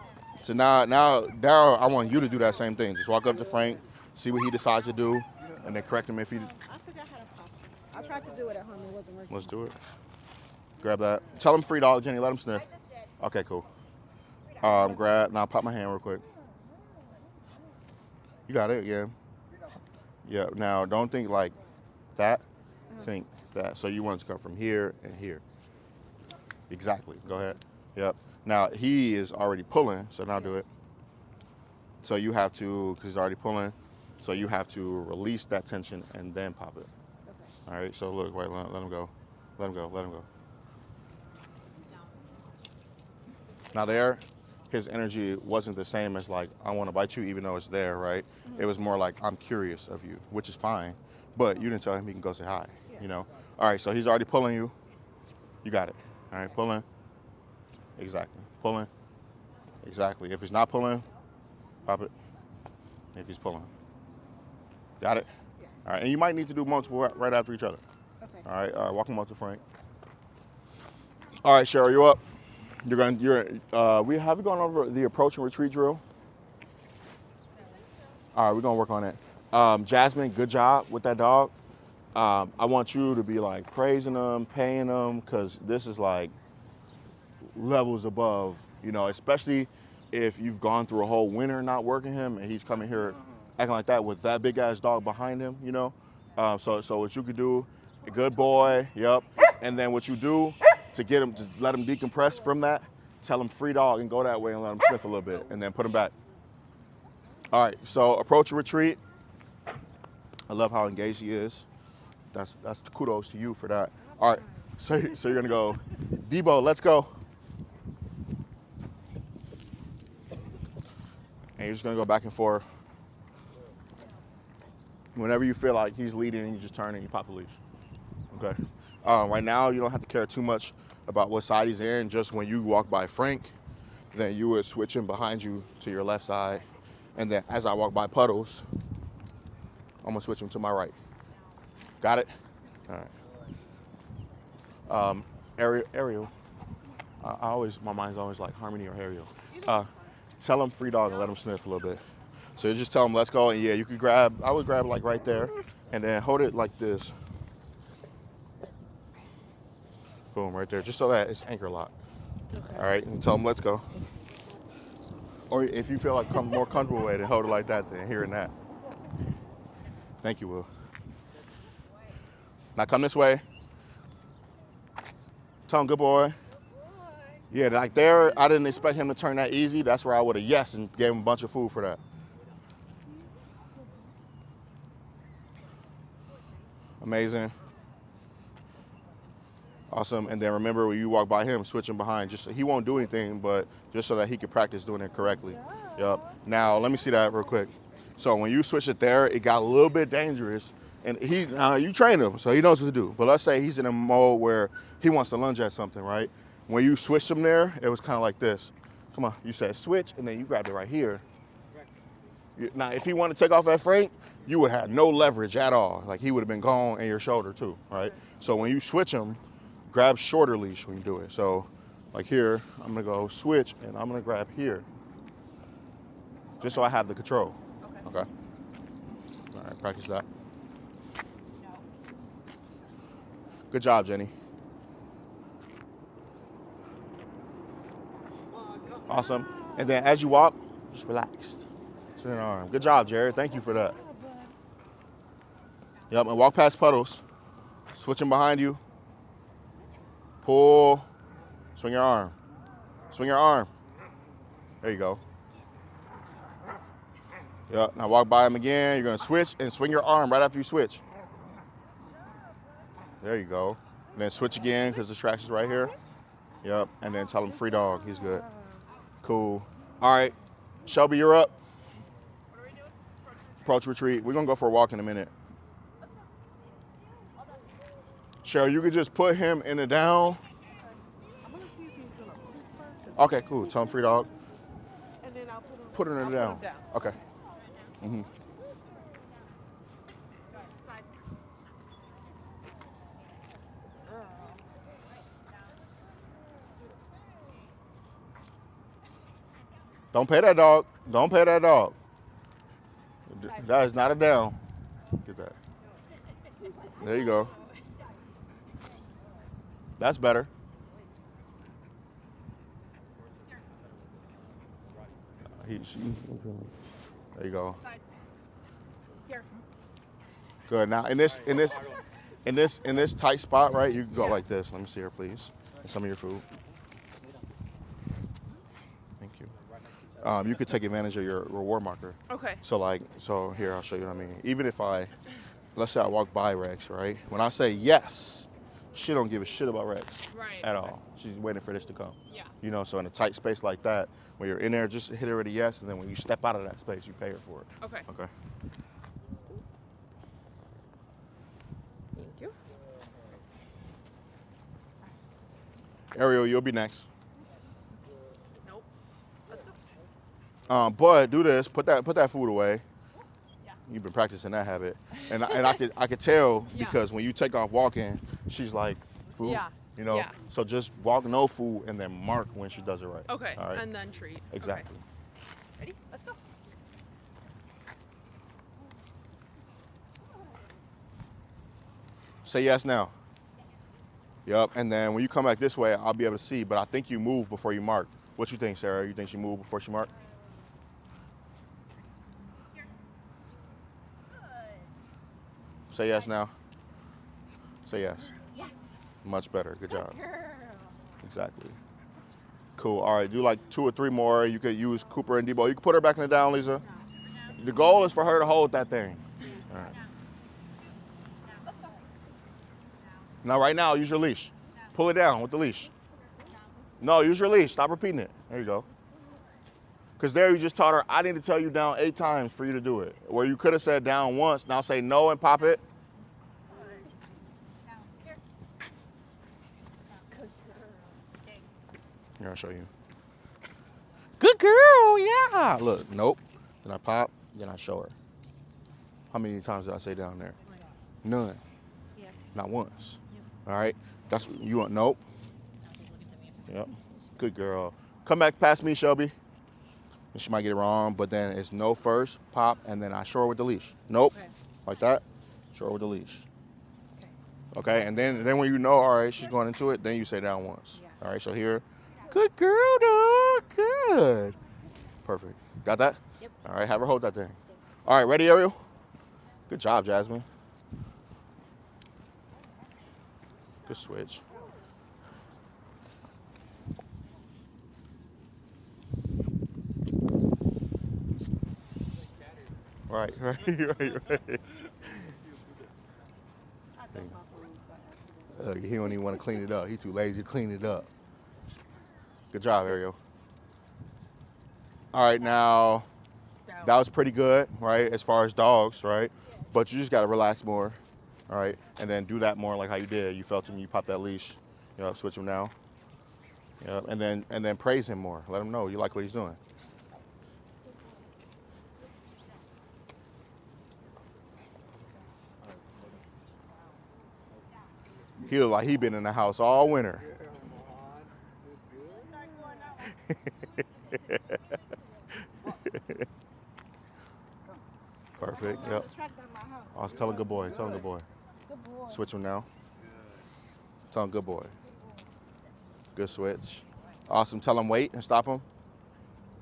So now I want you to do that same thing. Just walk up to Frank, see what he decides to do, and then correct him if he. I forgot how to pop. I tried to do it at home. It wasn't working. Let's do it. Grab that. Tell him free dog, Jenny. Let him sniff. Okay, cool. Grab. Now pop my hand real quick. You got it, yeah. Yeah. Now don't think like that. Think that. So you want it to come from here and here. Exactly. Go ahead. Yep. Now he is already pulling, so now do it. So you have to, because he's already pulling, so you have to release that tension and then pop it. Okay. All right. So look, wait, let him go. Let him go. Let him go. Now there, his energy wasn't the same as like, I want to bite you even though it's there, right? It was more like, I'm curious of you, which is fine. But you didn't tell him he can go say hi, you know? All right, so he's already pulling you. You got it. All right, pulling. Exactly. Pulling. Exactly. If he's not pulling, pop it. If he's pulling. Got it? Yeah. All right, and you might need to do multiple right after each other. Okay. All right, walk him up to Frank. All right, Cheryl, you up? We have you gone over the approach and retreat drill? All right, we're gonna work on it. Jasmine, good job with that dog. I want you to be like praising them, paying them, because this is like levels above, you know, especially if you've gone through a whole winter not working him and he's coming here acting like that with that big ass dog behind him, you know. So what you could do, a good boy, yep. And then what you do to get him, just let him decompress from that, tell him free dog and go that way and let him sniff a little bit and then put him back. All right, so approach and retreat. I love how engaged he is. That's kudos to you for that. All right, so you're gonna go, Debo, let's go. And you're just gonna go back and forth. Whenever you feel like he's leading, you just turn and you pop the leash. Okay. Right now, you don't have to care too much about what side he's in. Just when you walk by Frank, then you would switch him behind you to your left side. And then as I walk by Puddles, I'm gonna switch him to my right. Got it? All right. Ariel. My mind's always like Harmony or Ariel. Tell him free dog and let him sniff a little bit. So you just tell him, let's go. And yeah, you could I would grab like right there and then hold it like this. Boom, right there, just so that it's anchor locked. Okay. All right, and tell them, let's go. Or if you feel like more comfortable with it, hold it like that then, hearing that. Thank you, Will. Now come this way. Tell him, good boy. Yeah, like there, I didn't expect him to turn that easy. That's where I would have yes and gave him a bunch of food for that. Amazing. Awesome. And then remember when you walk by him, switch him behind. Just he won't do anything, but just so that he can practice doing it correctly. Yep. Now let me see that real quick. So when you switch it there, it got a little bit dangerous. And you train him, so he knows what to do. But let's say he's in a mode where he wants to lunge at something, right? When you switch him there, it was kind of like this. Come on, you said switch, and then you grabbed it right here. Now, if he wanted to take off at Frank, you would have no leverage at all. Like he would have been gone in your shoulder too, right? So when you switch him, grab shorter leash when you do it. So like here, I'm gonna go switch and I'm gonna grab here. Just so I have the control. Okay. All right, practice that. Good job, Jenny. Awesome. And then as you walk, just relaxed. Swing your arm. Good job, Jared. Thank you for that. Yep, and walk past Puddles. Switch him behind you. Pull. Swing your arm. Swing your arm. There you go. Yep, now walk by him again. You're going to switch and swing your arm right after you switch. There you go. And then switch again because the track is right here. Yep, and then tell him free dog. He's good. Cool. All right, Shelby, you're up. What are we doing? Approach retreat. We're going to go for a walk in a minute. Let's go. All done. Cheryl, you could just put him in the down. I'm gonna see if he's gonna poop first. Okay, cool. Tell him free dog. And then I'll Put him in the down. Put him down. Okay. Mm-hmm. Don't pay that dog. Don't pay that dog. That is not a down. Get that. There you go. That's better. There you go. Here. Good. Now in this tight spot, right? You can go like this. Let me see her, please. And some of your food. Thank you. You could take advantage of your reward marker. Okay. So here, I'll show you what I mean. Even if let's say I walk by Rex, right? When I say yes, she don't give a shit about Rex. Right. At all. She's waiting for this to come. Yeah. You know, so in a tight space like that, when you're in there, just hit her with a yes, and then when you step out of that space, you pay her for it. Okay. Okay. Thank you. Ariel, you'll be next. Nope. Let's go. But do this. Put that food away. Yeah. You've been practicing that habit, and I could tell Yeah. because when you take off walking, she's like, food. Yeah. You know. Yeah. So just walk no food and then mark when she does it right. Okay. All right. And then treat. Exactly. Okay. Ready? Let's go. Say yes now. Yep. And then when you come back this way, I'll be able to see. But I think you move before you mark. What you think, Sarah? You think she moved before she marked? Say yes now. Say yes. Yes. Much better. Good job. Girl. Exactly. Cool. All right. Do like 2 or 3 more. You could use Cooper and Debo. You can put her back in the down, Lisa. The goal is for her to hold that thing. All right. Now, right now, use your leash. Pull it down with the leash. No, use your leash. Stop repeating it. There you go. Because there you just taught her, I need to tell you down 8 times for you to do it. Where you could have said down once. Now say no and pop it. Here, I'll show you. Good girl, yeah. Look, nope. Then I pop, then I show her. How many times did I say down there? None. Yeah. Not once. All right. That's what you want. Nope. Yep. Good girl. Come back past me, Shelby. And she might get it wrong, but then it's no first, pop, and then I show her with the leash. Nope. Okay. Like that. Show her with the leash. Okay. And then when you know, all right, she's going into it, then you say down once. Yeah. All right. So here. Good girl, dog. Good. Perfect. Got that? Yep. All right. Have her hold that thing. All right. Ready, Ariel? Good job, Jasmine. Good switch. Right. He don't even want to clean it up. He's too lazy to clean it up. Good job, Ariel. All right, now that was pretty good, right, as far as dogs, right? But you just got to relax more, all right? And then do that more like how you did. You felt him, you popped that leash. Switch him now. And then praise him more. Let him know you like what he's doing. He look like he been in the house all winter. Perfect. Yep. Oh, tell him good boy. Tell him good boy. Good boy. Switch him now. Tell him good boy. Good switch. Awesome. Tell him wait and stop him.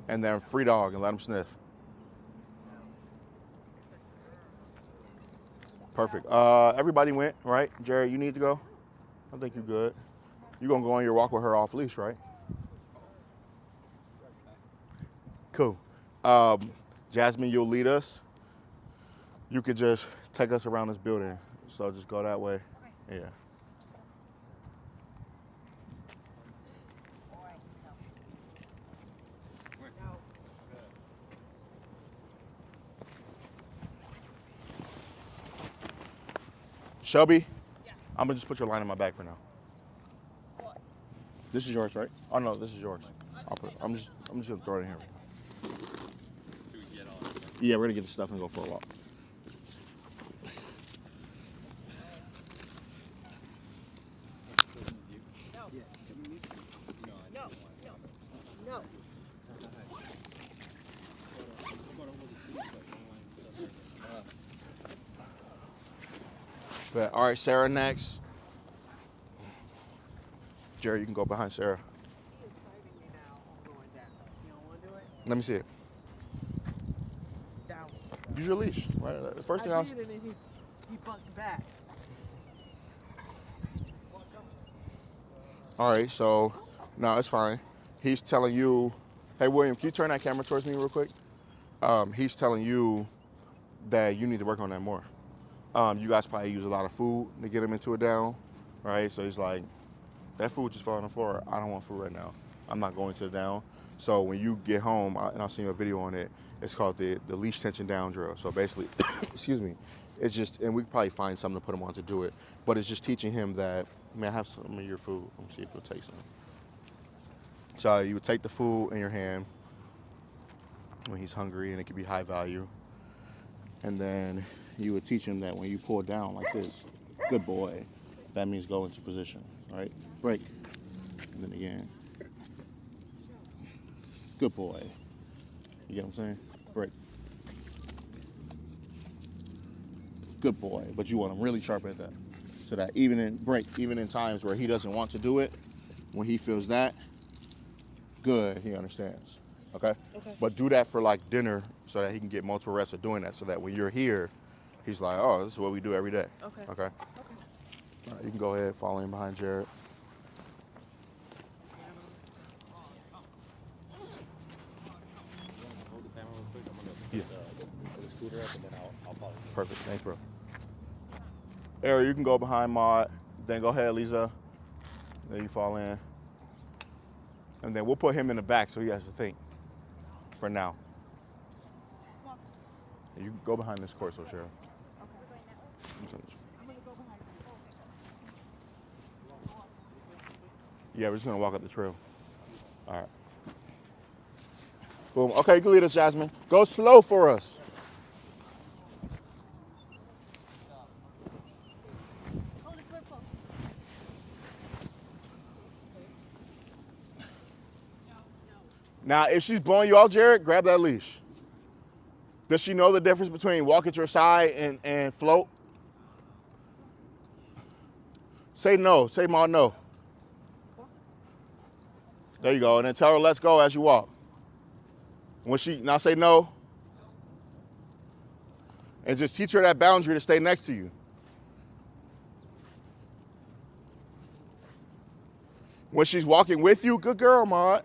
And then free dog and let him sniff. Perfect. Everybody went, right? Jerry, you need to go? I think you're good. You're going to go on your walk with her off leash, right? Cool. Jasmine, you'll lead us. You could just take us around this building. So just go that way. Yeah. Shelby, Yeah. I'm gonna just put your line in my bag for now. What? This is yours, right? Oh no, this is yours. I'm just gonna throw it in here. Yeah, we're gonna get the stuff and go for a walk. No. But, all right, Sarah next. Jerry, you can go behind Sarah. He is fighting me now on going down. You don't want to do it? Let me see it. Down. Use your leash. Right. The first thing I was. did, and then he bucked back. All right, so no, it's fine. He's telling you, hey William, can you turn that camera towards me real quick? He's telling you that you need to work on that more. You guys probably use a lot of food to get him into a down, right? So he's like, that food just fell on the floor. I don't want food right now. I'm not going to the down. So when you get home, and I'll send you a video on it, it's called the leash tension down drill. So basically, excuse me, it's just, and we could probably find something to put him on to do it, but it's just teaching him that, man, have some of your food. Let me see if he'll take some. So you would take the food in your hand when he's hungry, and it could be high value. And then you would teach him that when you pull down like this, good boy, that means go into position, right? Break. And then again. Good boy. You get what I'm saying? Break. Good boy. But you want him really sharp at that. So that even in times where he doesn't want to do it, when he feels that, good, he understands. Okay? Okay. But do that for like dinner so that he can get multiple reps of doing that, so that when you're here, he's like, oh, this is what we do every day. Okay. Okay? All right, you can go ahead, follow in behind Jared. Hold the camera real quick. I'm gonna Yeah. put the scooter up and then I'll follow you. Perfect. Thanks, bro. Eric, you can go behind Maud. Then go ahead, Lisa. Then you fall in. And then we'll put him in the back so he has to think for now. You can go behind this course, Cheryl. Yeah, we're just gonna walk up the trail. All right. Boom. Okay, you can lead us, Jasmine. Go slow for us. Oh, the Flirt post. Now, if she's blowing you off, Jared, grab that leash. Does she know the difference between walk at your side and float? Say no. Say Ma no. There you go. And then tell her let's go as you walk. When she now say no. And just teach her that boundary to stay next to you. When she's walking with you, good girl, Maud.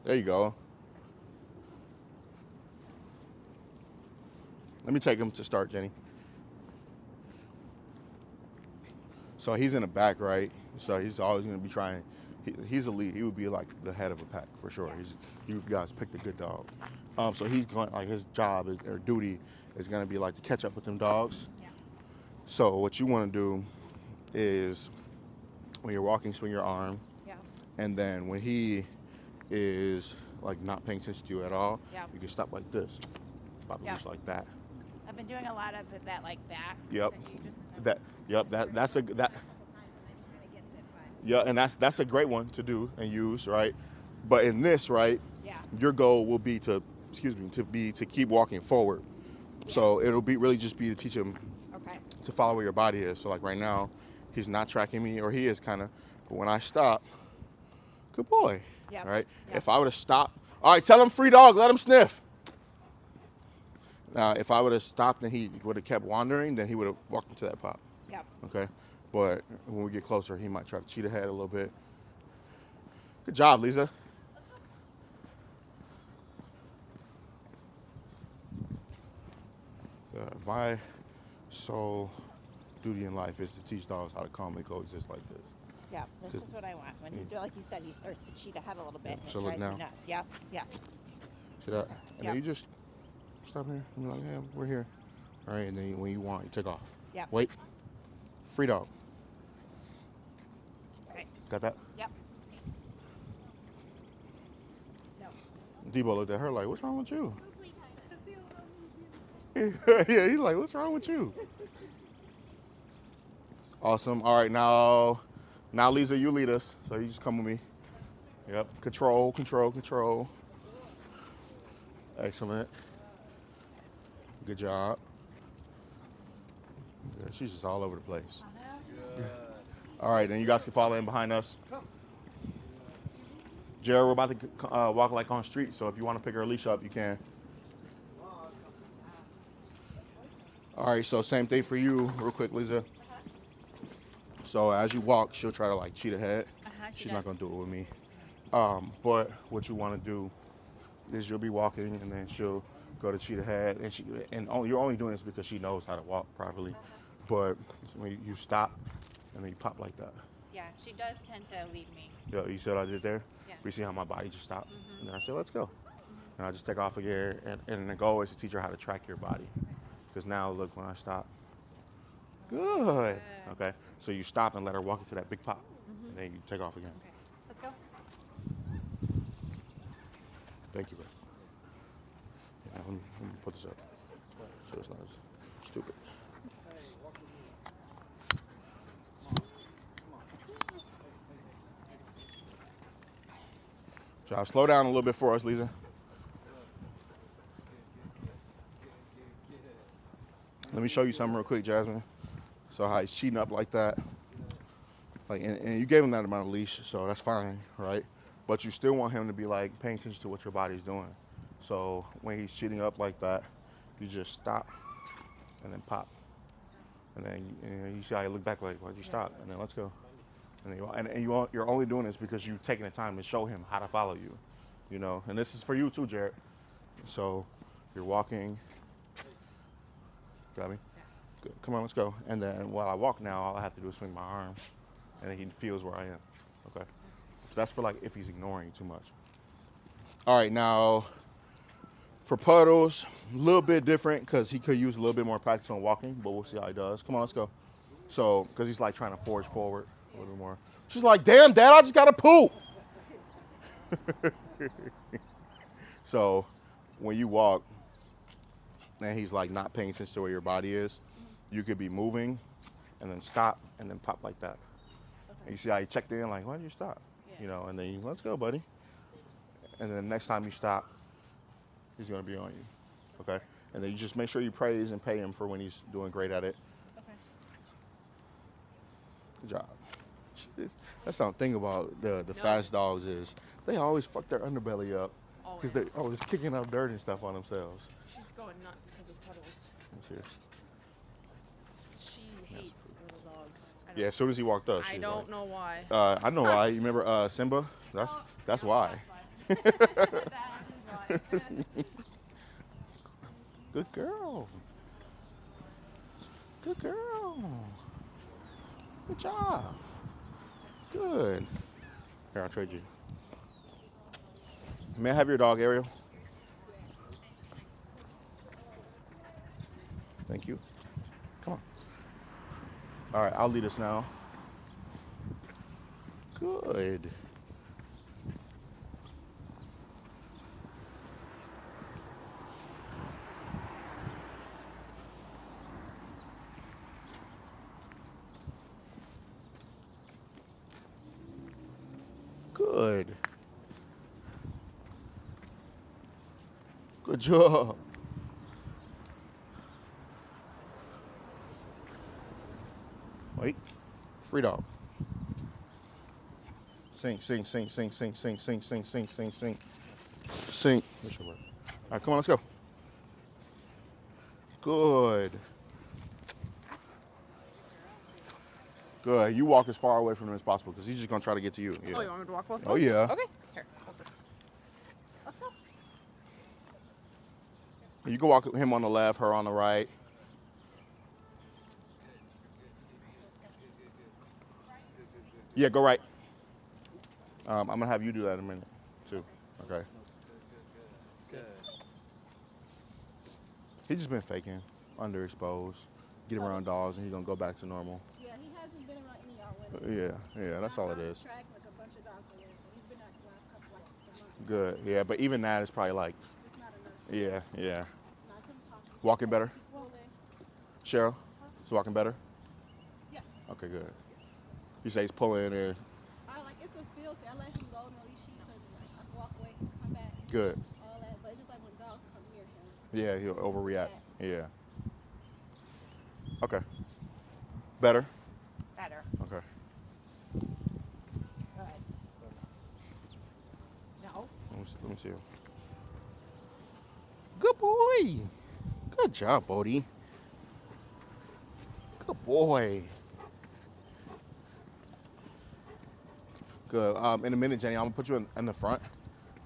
There you go. Let me take him to start, Jenny. So he's in the back, right? So he's always going to be trying. He's a lead. He would be like the head of a pack for sure. You guys picked a good dog. So he's going, like his job or duty is going to be like to catch up with them dogs. Yeah. So what you want to do is when you're walking, swing your arm. Yeah. And then when he is like not paying attention to you at all, Yeah. you can stop like this. Pop Yeah. just like that. I've been doing a lot of that like that. Yep. And you just That's a that. Yeah, and that's a great one to do and use, right? But in this, right, Yeah. your goal will be to keep walking forward. So it'll be really just be to teach him Okay. to follow where your body is. So like right now, he's not tracking me, or he is kind of, but when I stop, good boy. Yep. Right? Yep. If I would have stopped, all right, tell him free dog, let him sniff. Now, if I would have stopped and he would have kept wandering, then he would have walked into that pop. Yep. Okay? But when we get closer, he might try to cheat ahead a little bit. Good job, Lisa. My sole duty in life is to teach dogs how to calmly coexist like this. Yeah. This Just- is what I want. When you do, like you said, he starts to cheat ahead a little bit. Yeah, And so it look drives me now. nuts. Yep. Yeah. See that? And Yep. then you just stop here and be like, yeah, we're here. All right, and then when you want, you take off. Yep. Wait. Free dog. Right. Got that? Yep. No. Debo looked at her like, what's wrong with you? Yeah, he's like, what's wrong with you? Awesome. All right, now Lisa, you lead us. So you just come with me. Yep. Control. Excellent. Good job. Yeah, she's just all over the place. Good. All right, then you guys can follow in behind us. Jared, we're about to walk like on street, so if you want to pick her leash up, you can. All right, so same thing for you, real quick, Lisa. So as you walk, she'll try to like cheat ahead. She's not gonna do it with me. But what you want to do is you'll be walking, and then she'll go to cheat ahead, and you're only doing this because she knows how to walk properly. But when you stop, and then you pop like that. Yeah, she does tend to lead me. Yeah, you see what I did there? Yeah. You see how my body just stopped? And then I said, let's go. And I just take off again, and the goal is to teach her how to track your body. Because now, look, when I stop. Good. Okay, so you stop and let her walk into that big pop. And then you take off again. Okay, let's go. Thank you, bro. Yeah, let me put this up so it's not as stupid. Job, slow down a little bit for us, Lisa. Let me show you something real quick, Jasmine. So how he's cheating up like that. Like, and you gave him that amount of leash, so that's fine, right? But you still want him to be like paying attention to what your body's doing. So when he's cheating up like that, you just stop and then pop. And then you see how you look back like, why'd you stop? And then let's go. And then you're only doing this because you've taken the time to show him how to follow you, you know? And this is for you too, Jared. So you're walking. Got me? Good. Come on, let's go. And then while I walk now, all I have to do is swing my arms, and then he feels where I am. Okay? So that's for like if he's ignoring too much. All right, now for Puddles, a little bit different because he could use a little bit more practice on walking, but we'll see how he does. Come on, let's go. So, because he's like trying to forge forward a little bit more. She's like, damn, Dad, I just got to poop. So when you walk, and he's like not paying attention to where your body is, you could be moving and then stop and then pop like that. And you see how he checked in, like, why did you stop? You know, and then you, let's go, buddy. And then the next time you stop, he's gonna be on you, okay? And then you just make sure you praise and pay him for when he's doing great at it. Okay. Good job. That's something about the fast dogs is they always fuck their underbelly up because they're always kicking up dirt and stuff on themselves. She's going nuts because of Puddles. Let's see. She hates little dogs. Yeah, as soon as he walked up, I she was don't like, know why. I know why. You remember Simba? That's why. Good girl. Good girl. Good job. Good. Here, I'll trade you. May I have your dog, Ariel? Thank you. Come on. All right, I'll lead us now. Good. Good. Good job. Wait. Free dog. Sink, sink, sink, sink, sink, sink, sink, sink, sink, sink, sink. Sink. That should work. All right, come on, let's go. Good. Good. You walk as far away from him as possible because he's just going to try to get to you. Yeah. Oh, you want me to walk both Oh, ways? yeah. Okay. Here, hold this. Let's go. You can walk him on the left, her on the right. Yeah, go right. I'm going to have you do that in a minute, too. Okay. Good. He's just been faking, underexposed, get around dogs, and he's going to go back to normal. Yeah, he hasn't been around any of y'all women. Yeah, that's all it is. Track like a bunch of dogs over there, so he's been out the last couple like a month. Good, yeah, but even that is probably like, It's not enough. yeah. Not to talk. Walking better? Well, Cheryl? Is walking better? yes. Okay, good. You say he's pulling in. I like it's a feel thing. I let him go in the leash because like, I can walk away, come back, Good. all that. But it's just like when dogs come near him. Yeah, he'll overreact. Yeah. Okay. Better? Better. Okay. Good. No. Let me see. Good boy. Good job, Bodie. Good boy. Good. In a minute, Jenny, I'm gonna put you in the front.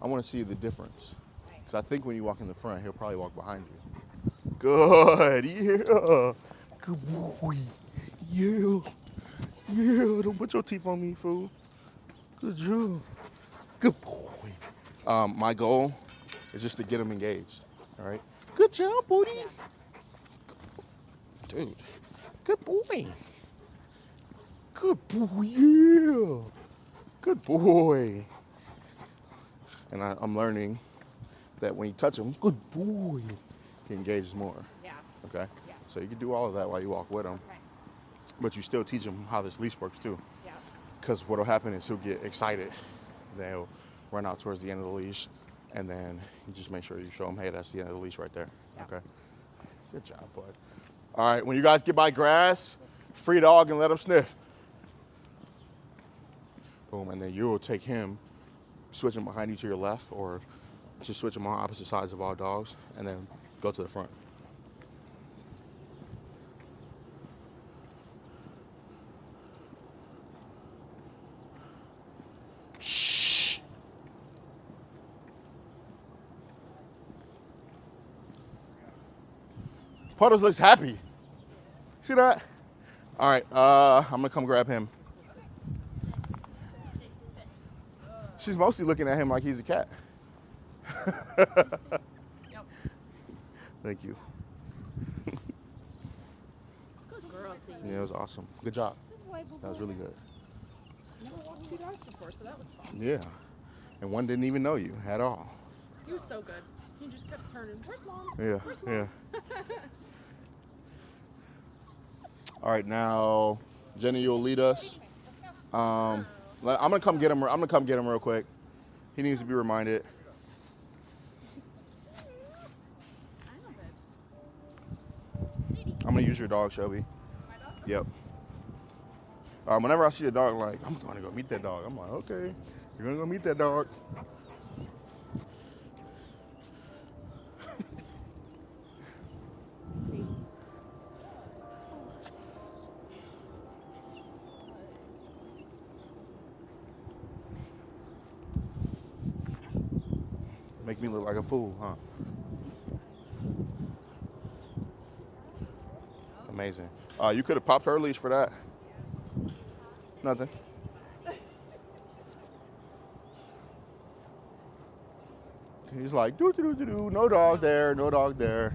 I want to see the difference. Because I think when you walk in the front, he'll probably walk behind you. Good. Yeah. Good boy. Yeah. Yeah. Don't put your teeth on me, fool. Good job. Good boy. My goal is just to get him engaged. All right. Good job, Bodie. Yeah. Dude. Good boy. Good boy. Yeah. Good boy. And I'm learning that when you touch him, good boy, he engages more. Yeah. Okay? Yeah. So you can do all of that while you walk with him. Right. But you still teach him how this leash works too. Yeah. Because what'll happen is he'll get excited. Then he'll run out towards the end of the leash. And then you just make sure you show him, hey, that's the end of the leash right there. Yeah. Okay? Good job, bud. All right, when you guys get by grass, free dog and let him sniff. Boom, and then you'll take him, switch him behind you to your left, or just switch them on opposite sides of all dogs, and then go to the front. Shh. Puddles looks happy. See that? All right, I'm gonna come grab him. She's mostly looking at him like he's a cat. Yep. Thank you. Good girl, Sadie. Yeah, it was awesome. Good job. Good boy, good That was boy. really good. Never walked 2 dogs before, so that was fun. Yeah. And one didn't even know you at all. You were so good. He just kept turning. Where's mom? Yeah, Where's yeah. mom? All right, now Jenny, you'll lead us. I'm gonna come get him. I'm gonna come get him real quick. He needs to be reminded. I know, babes. I'm gonna use your dog, Shelby. Yep. Whenever I see a dog, like, I'm gonna go meet that dog. I'm like, okay, you're gonna go meet that dog. Make me look like a fool, huh? Amazing. You could have popped her leash for that. Nothing. He's like, doo doo doo doo. No dog there. No dog there.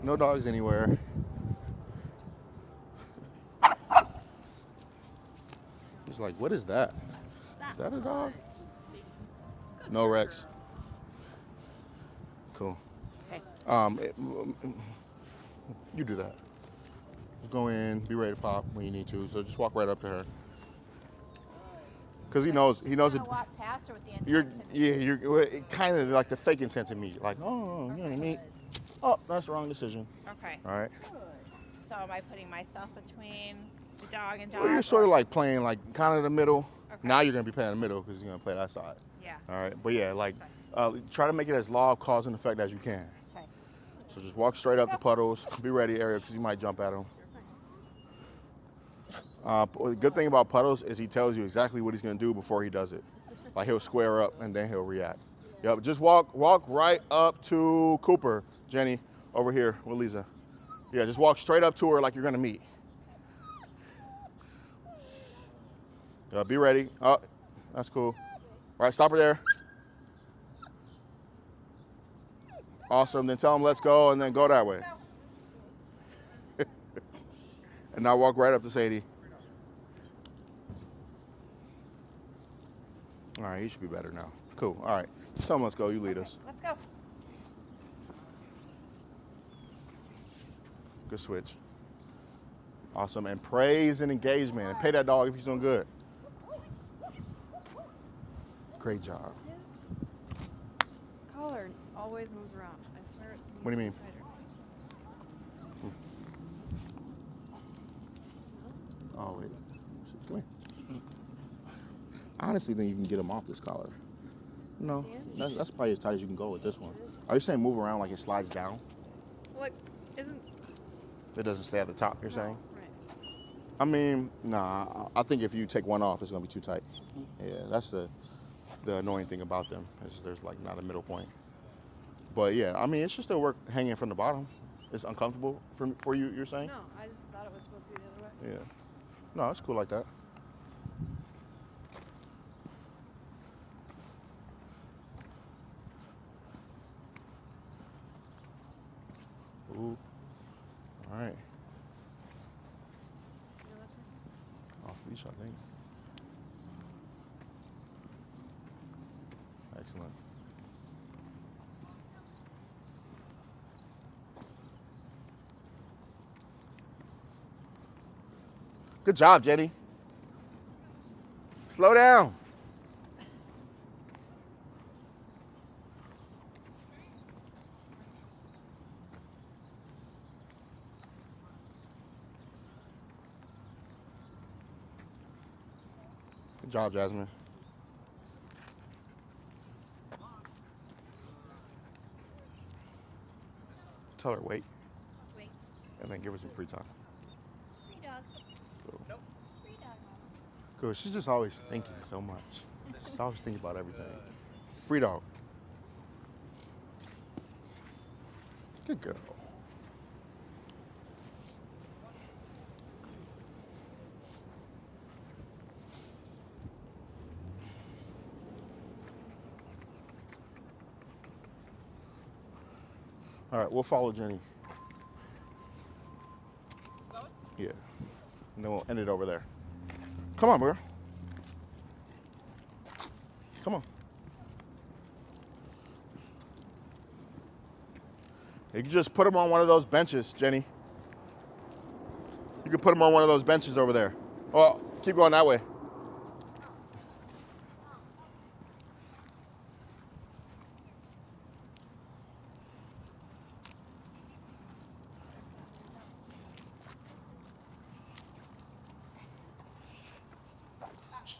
No dogs anywhere. He's like, what is that? Is that a dog? No, Rex. Cool. Okay. You do that. Just go in, be ready to pop when you need to. So just walk right up to her. Because he knows I'm it. gonna walk past her with the You're intent to you're kind of like the fake intent to meet. Like, oh, you know what I mean? Oh, that's the wrong decision. Okay. All right. So am I putting myself between the dog and dog? Well, you're sort of like playing like kind of the middle. Okay. Now you're gonna be playing the middle because you're gonna play that side. Yeah. All right. But yeah, like try to make it as law of cause and effect as you can. Okay. So just walk straight up to Puddles. Be ready, Ariel, because you might jump at him. The good thing about Puddles is he tells you exactly what he's gonna do before he does it. Like he'll square up and then he'll react. Yep. Just walk right up to Cooper, Jenny, over here with Lisa. Yeah. Just walk straight up to her like you're gonna meet. Be ready. Oh, that's cool. All right, stop her there. Awesome. Then tell him let's go, and then go that way. And now walk right up to Sadie. All right, he should be better now. Cool. All right. Just tell him let's go. You lead us. Let's go. Good switch. Awesome. And praise and engagement. And pay that dog if he's doing good. Great job. His collar always moves around. I swear it's What do you mean? tighter. Oh, wait. Come here. I honestly think you can get him off this collar. No, that's probably as tight as you can go with this one. Are you saying move around like it slides down? What isn't? It doesn't stay at the top, you're saying? Right. I mean, nah, I think if you take one off, it's gonna be too tight. Yeah, that's the annoying thing about them, is there's like not a middle point. But yeah, I mean, it should still work hanging from the bottom. It's uncomfortable for you, you're saying? No, I just thought it was supposed to be the other way. Yeah. No, it's cool like that. Ooh. All right. Off leash, I think. Excellent. Good job, Jenny. Slow down. Good job, Jasmine. Tell her wait, Wait. and then give her some free time. Free dog. Cool. Free dog. Good. She's just always thinking so much. She's always thinking about everything. Free dog. Good girl. All right, we'll follow Jenny. Yeah. And then we'll end it over there. Come on, girl. Come on. You can just put them on one of those benches, Jenny. You can put them on one of those benches over there. Oh, keep going that way.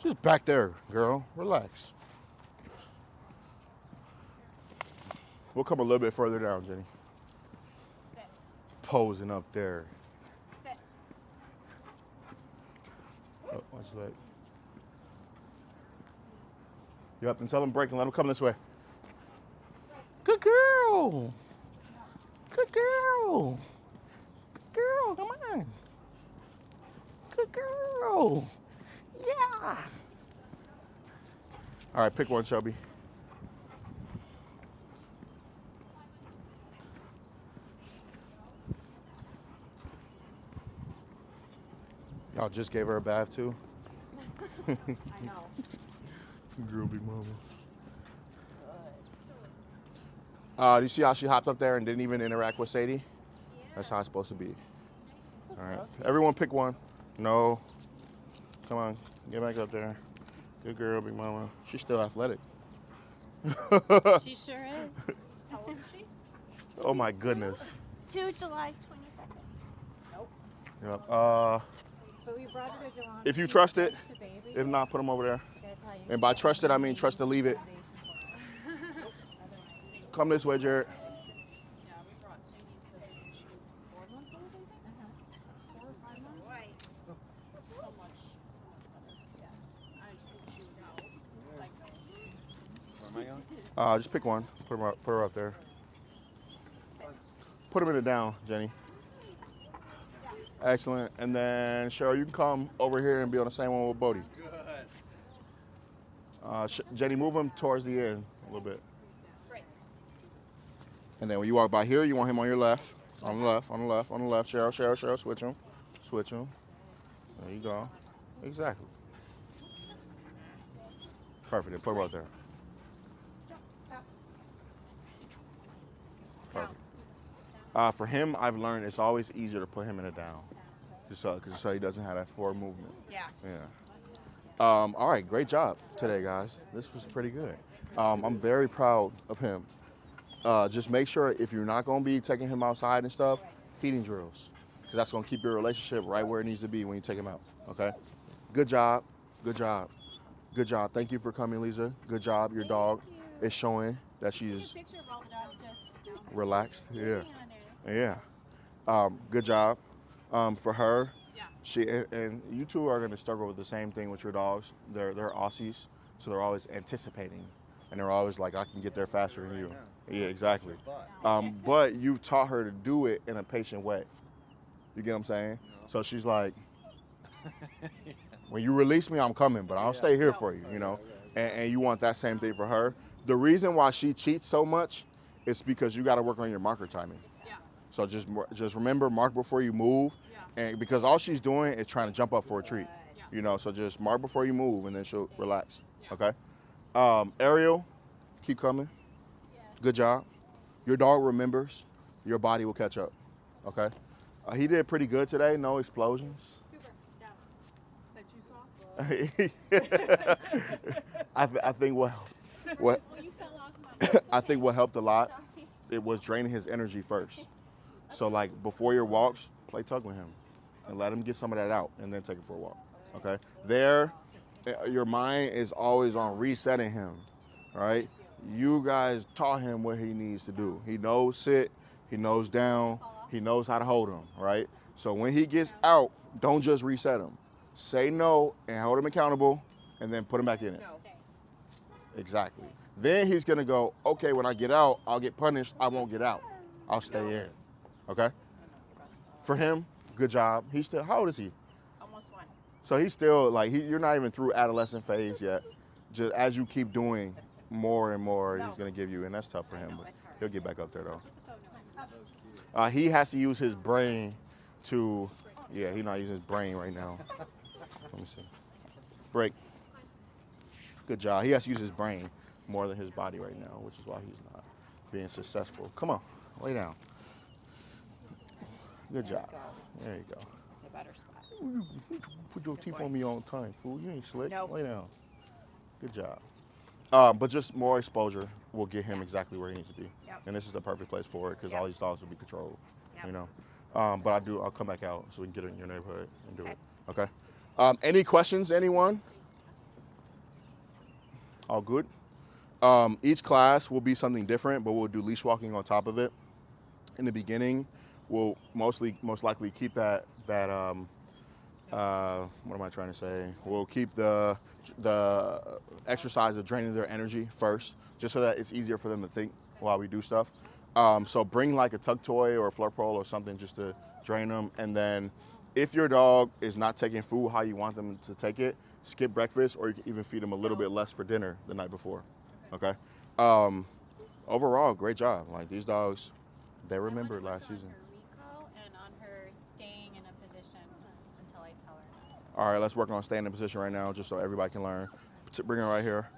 Just back there, girl. Relax. We'll come a little bit further down, Jenny. Sit. Posing up there. Sit. Oh, watch your leg. Yep, and tell them break and let them come this way. Good girl. Good girl. Good girl, come on. Good girl. Yeah. All right, pick one, Shelby. Y'all just gave her a bath too? I know. Groovy mama. Do you see how she hopped up there and didn't even interact with Sadie? That's how it's supposed to be. All right, everyone pick one. No. Come on, get back up there. Good girl, big mama. She's still athletic. She sure is. How old is she? Oh my goodness. 2 July 22nd. Yep. So we brought her to Javon. If you trust it, The baby. if not, put them over there. Gotta tell you. And by trust it, I mean trust to leave it. Come this way, Jared. Yeah, we brought Sadie to when she was 4 months old, I think. 4 or 5 months. Right. So much better. Yeah. I think she would go. Psycho. Where am I going? Just pick one. Put her up there. Put them in it down, Jenny. Excellent. And then Cheryl, you can come over here and be on the same one with Bodie. Jenny, move him towards the end a little bit. Great. And then when you walk by here, you want him on your left. On the left, on the left, on the left. Cheryl, switch him. Switch him. There you go. Exactly. Perfect. Then put him right there. Perfect. For him, I've learned it's always easier to put him in a down. Just so he doesn't have that forward movement. Yeah. Yeah. All right, great job today, guys. This was pretty good. I'm very proud of him. Just make sure if you're not going to be taking him outside and stuff, feeding drills. because that's gonna keep your relationship right where it needs to be when you take him out. Okay. Good job. Good job. Good job. Thank you for coming, Lisa. Good job. Your dog is showing that Take a she's picture of all the dogs just relaxed. Yeah. sitting on there. Yeah. Good job. For her, Yeah. she and you two are gonna struggle with the same thing with your dogs. They're Aussies, so they're always anticipating, and they're always like, I can get there faster than you. Yeah, exactly. But you taught her to do it in a patient way. You get what I'm saying? So she's like, when you release me, I'm coming, but I'll stay here for you, you know? And you want that same thing for her. The reason why she cheats so much is because you got to work on your marker timing. Yeah. So just remember, mark before you move. Yeah. And because all she's doing is trying to jump up for a treat, Yeah. you know? So just mark before you move, and then she'll relax, Yeah. okay? Ariel, keep coming. Good job. Your dog remembers. Your body will catch up, okay? He did pretty good today. No explosions. Cooper, down. That you saw? I think what Well, you fell off my I think what helped a lot, Sorry. it was draining his energy first. So like before your walks, play tug with him and let him get some of that out, and then take him for a walk. Okay? There, your mind is always on resetting him, right? You guys taught him what he needs to do. He knows sit, he knows down, he knows how to hold him, right? So when he gets out, don't just reset him. Say no and hold him accountable, and then put him back in it. No. Exactly. Then he's gonna go, okay, when I get out, I'll get punished, I won't get out. I'll stay in. Okay? For him, good job. He's still, how old is he? Almost one. So he's still like, you're not even through adolescent phase yet. Just as you keep doing more and more, he's gonna give you, and that's tough for him, but he'll get back up there though. He has to use his brain to, yeah, he's not using his brain right now. Let me see. Break. Good job. He has to use his brain more than his body right now, which is why he's not being successful. Come on, lay down. Good job. There you go. It's a better spot. Put your teeth on me all the time, fool. You ain't slick. Nope. Lay down. Good job. But just more exposure will get him exactly where he needs to be. Yep. And this is the perfect place for it, because all these dogs will be controlled. Yep. You know. But I'll come back out so we can get in your neighborhood and do it. Okay. Any questions, anyone? All good. Each class will be something different, but we'll do leash walking on top of it. In the beginning, we'll most likely keep that what am I trying to say? We'll keep the exercise of draining their energy first, just so that it's easier for them to think while we do stuff. So bring like a tug toy or a flirt pole or something just to drain them. And then if your dog is not taking food how you want them to take it, skip breakfast, or you can even feed them a little bit less for dinner the night before. Okay. Overall, great job. Like these dogs, they remembered last season. On her recall and on her staying in a position until I tell her. All right, let's work on staying in position right now, just so everybody can learn. Bring it right here.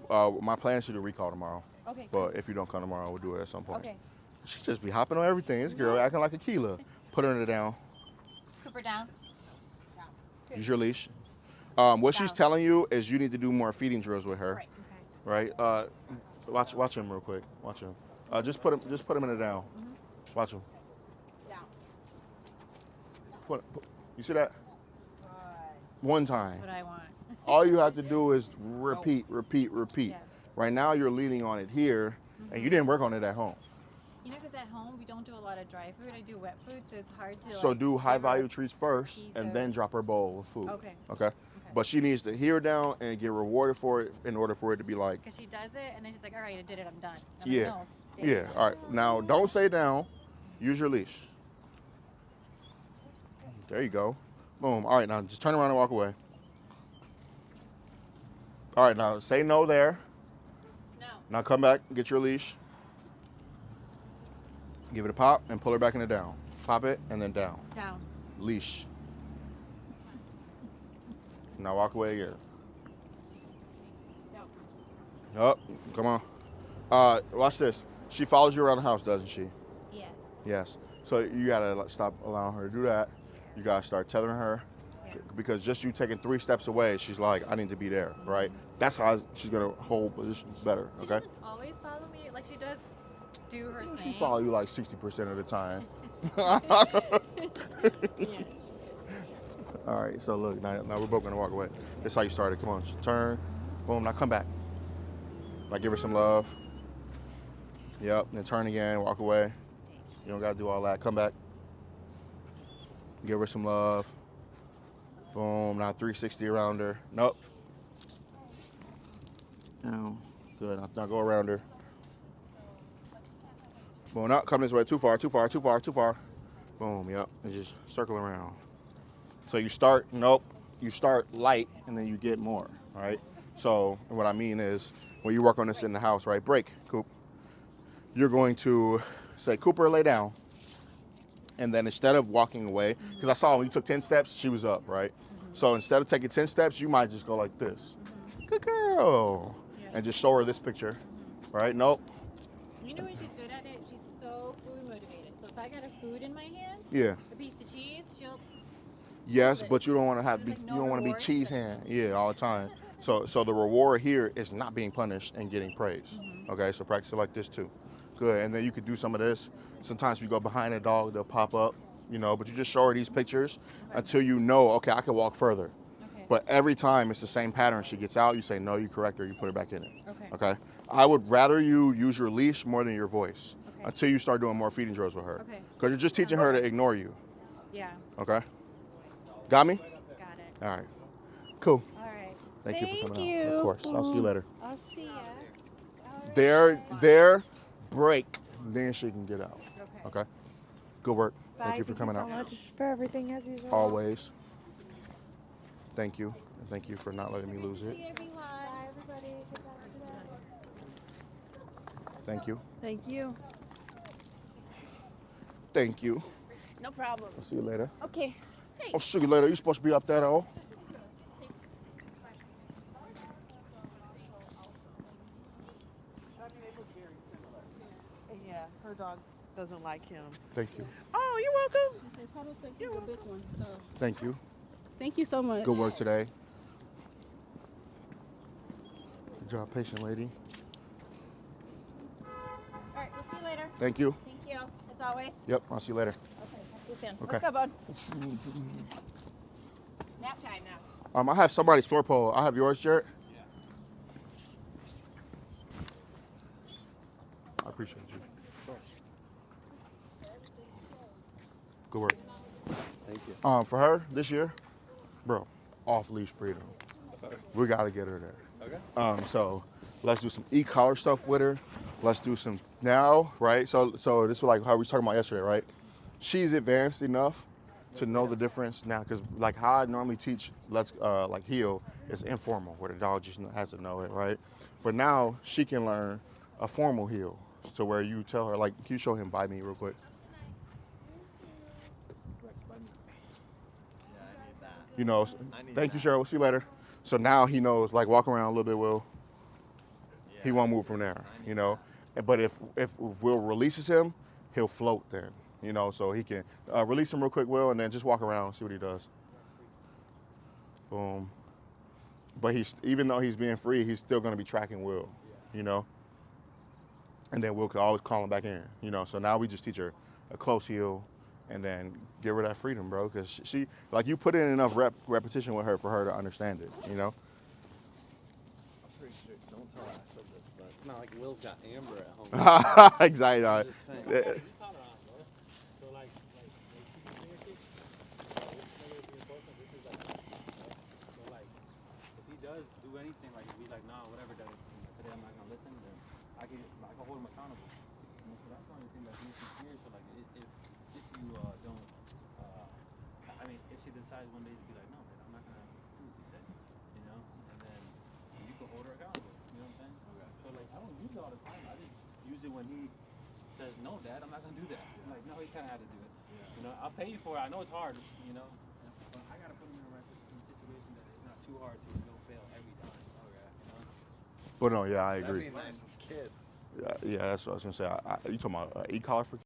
My plan is to do recall tomorrow. Okay. But if you don't come tomorrow, we'll do it at some point. Okay. She just be hopping on everything. This girl acting like a Keela. Put her down. Cooper down. Use your leash. What she's telling you is you need to do more feeding drills with her. Right. Okay. Right? Watch him real quick. Watch him. Just put him in the down. Watch him. Down. You see that? One time. That's what I want. All you have to do is repeat. Yeah. Right now you're leaning on it here, and you didn't work on it at home. You know, because at home we don't do a lot of dry food. I do wet food, so it's hard to. So like, do high give her value treats first, piece and of- then drop her bowl of food. Okay. Okay. But she needs to hear down and get rewarded for it in order for it to be like, Because she does it, and then she's like, "All right, I did it. I'm done." I'm Yeah. Like, no, stay yeah. All right. Now don't stay down. Use your leash. There you go. Boom. All right. Now just turn around and walk away. All right. Now say no there. No. Now come back. Get your leash. Give it a pop and pull her back in the down. Pop it and then down. Down. Leash. Now walk away again. Up. Come on. Watch this. She follows you around the house, doesn't she? Yes. Yes. So you gotta stop allowing her to do that. You gotta start tethering her, because just you taking 3 steps away, she's like, I need to be there, right? That's how she's gonna hold positions better. She Okay. doesn't always follow me. Like she does do her She thing. follow you like 60% of the time. All right, so look, now we're both gonna walk away. That's how you started. Come on, turn, boom, now come back. Like give her some love. Yep, then turn again, walk away. You don't gotta do all that. Come back. Give her some love. Boom, now 360 around her. Nope. No, good, now go around her. Boom, no, come this way, too far. Boom, yep, and just circle around. So you start, you start light and then you get more, right? So what I mean is when you work on this in the house, right, break, Coop. You're going to say, Cooper, lay down. And then instead of walking away, because I saw when you took 10 steps, she was up, right? So instead of taking 10 steps, you might just go like this. Good girl. And just show her this picture, right? Nope. You know when she's good at it? She's so food motivated. So if I got a food in my hand, Yeah. a piece of cheese, she'll. Yes, but you don't want to have There's you like no don't want to be reward. cheese hand, all the time. So the reward here is not being punished and getting praise. Okay, so practice it like this too. Good, and then you could do some of this. Sometimes we go behind a dog, they'll pop up, but you just show her these pictures until you know, okay, I can walk further. Okay. But every time it's the same pattern. She gets out, you say no, you correct her, you put her back in it. Okay. Okay. I would rather you use your leash more than your voice Okay. until you start doing more feeding drills with her. Okay. Because you're just teaching her to ignore you. Yeah. Okay. Got me? Got it. All right. Cool. All right. Thank you for coming you. out. Of course. I'll see you later. I'll see ya. All right. There, break. Then she can get out. Okay. Okay. Good work. Bye. Thank you for coming so out. much for everything as usual. Always. Thank you. And thank you for not letting me lose it. Bye, everybody. Goodbye. Thank you. Thank you. Thank you. No problem. I'll see you later. Okay. I'll see you later. You supposed to be up there though. Yeah, her dog doesn't like him. Thank you. Oh, you're welcome. I say Puddles think he's a big one. So Thank you. thank you so much. Good work today. Good job, patient lady. All right, we'll see you later. Thank you. Thank you, as always. Yep, I'll see you later. Okay, talk to you soon. Okay. Let's go, bud. Nap time now. I have somebody's floor pole. I have yours, Jarrett. I appreciate you. Good work. Thank you. For her this year, bro, off leash freedom. We gotta get her there. Okay. So let's do some e-collar stuff with her. Let's do some now, right? So this is like how we was talking about yesterday, right? She's advanced enough to know the difference now, because like how I normally teach, like heel is informal, where the dog just has to know it, right? But now she can learn a formal heel, to where you tell her, like, can you show him by me real quick? Yeah, I need that. I need need thank you, that. Cheryl. See you later. So now he knows, like, walk around a little bit, Will. He won't move from there, But if Will releases him, he'll float then, so he can release him real quick, Will, and then just walk around and see what he does. Boom. But even though he's being free, he's still going to be tracking Will, And then Will could always call him back in, So now we just teach her a close heel and then give her that freedom, bro. Because she, like, you put in enough repetition with her for her to understand it, I'm pretty sure. Don't tell her I said this, but it's not like Will's got Amber at home. Exactly. I'm just saying. You call her out, bro. So like fingertips, this is important. This is like, so like, if he does do anything, like if he's like, nah, whatever, that today I'm not gonna listen, then I can hold him accountable. So that's the only thing that needs to be clear. So like, if you don't, I mean, if she decides one day to be like, no, man, I'm not gonna do what you said, and then you can hold her accountable. You know what I'm saying? Okay. So like, I don't use it all the time. I just use it when he says, no, Dad, I'm not gonna do that. I'm like, no, he kind of had to do it. Yeah. I'll pay you for it. I know it's hard, but I gotta put him in a situation that it's not too hard to fail every time. Okay. Well, no, yeah, I agree. That'd be nice with kids. Yeah, that's what I was gonna say. You talking about e-collar for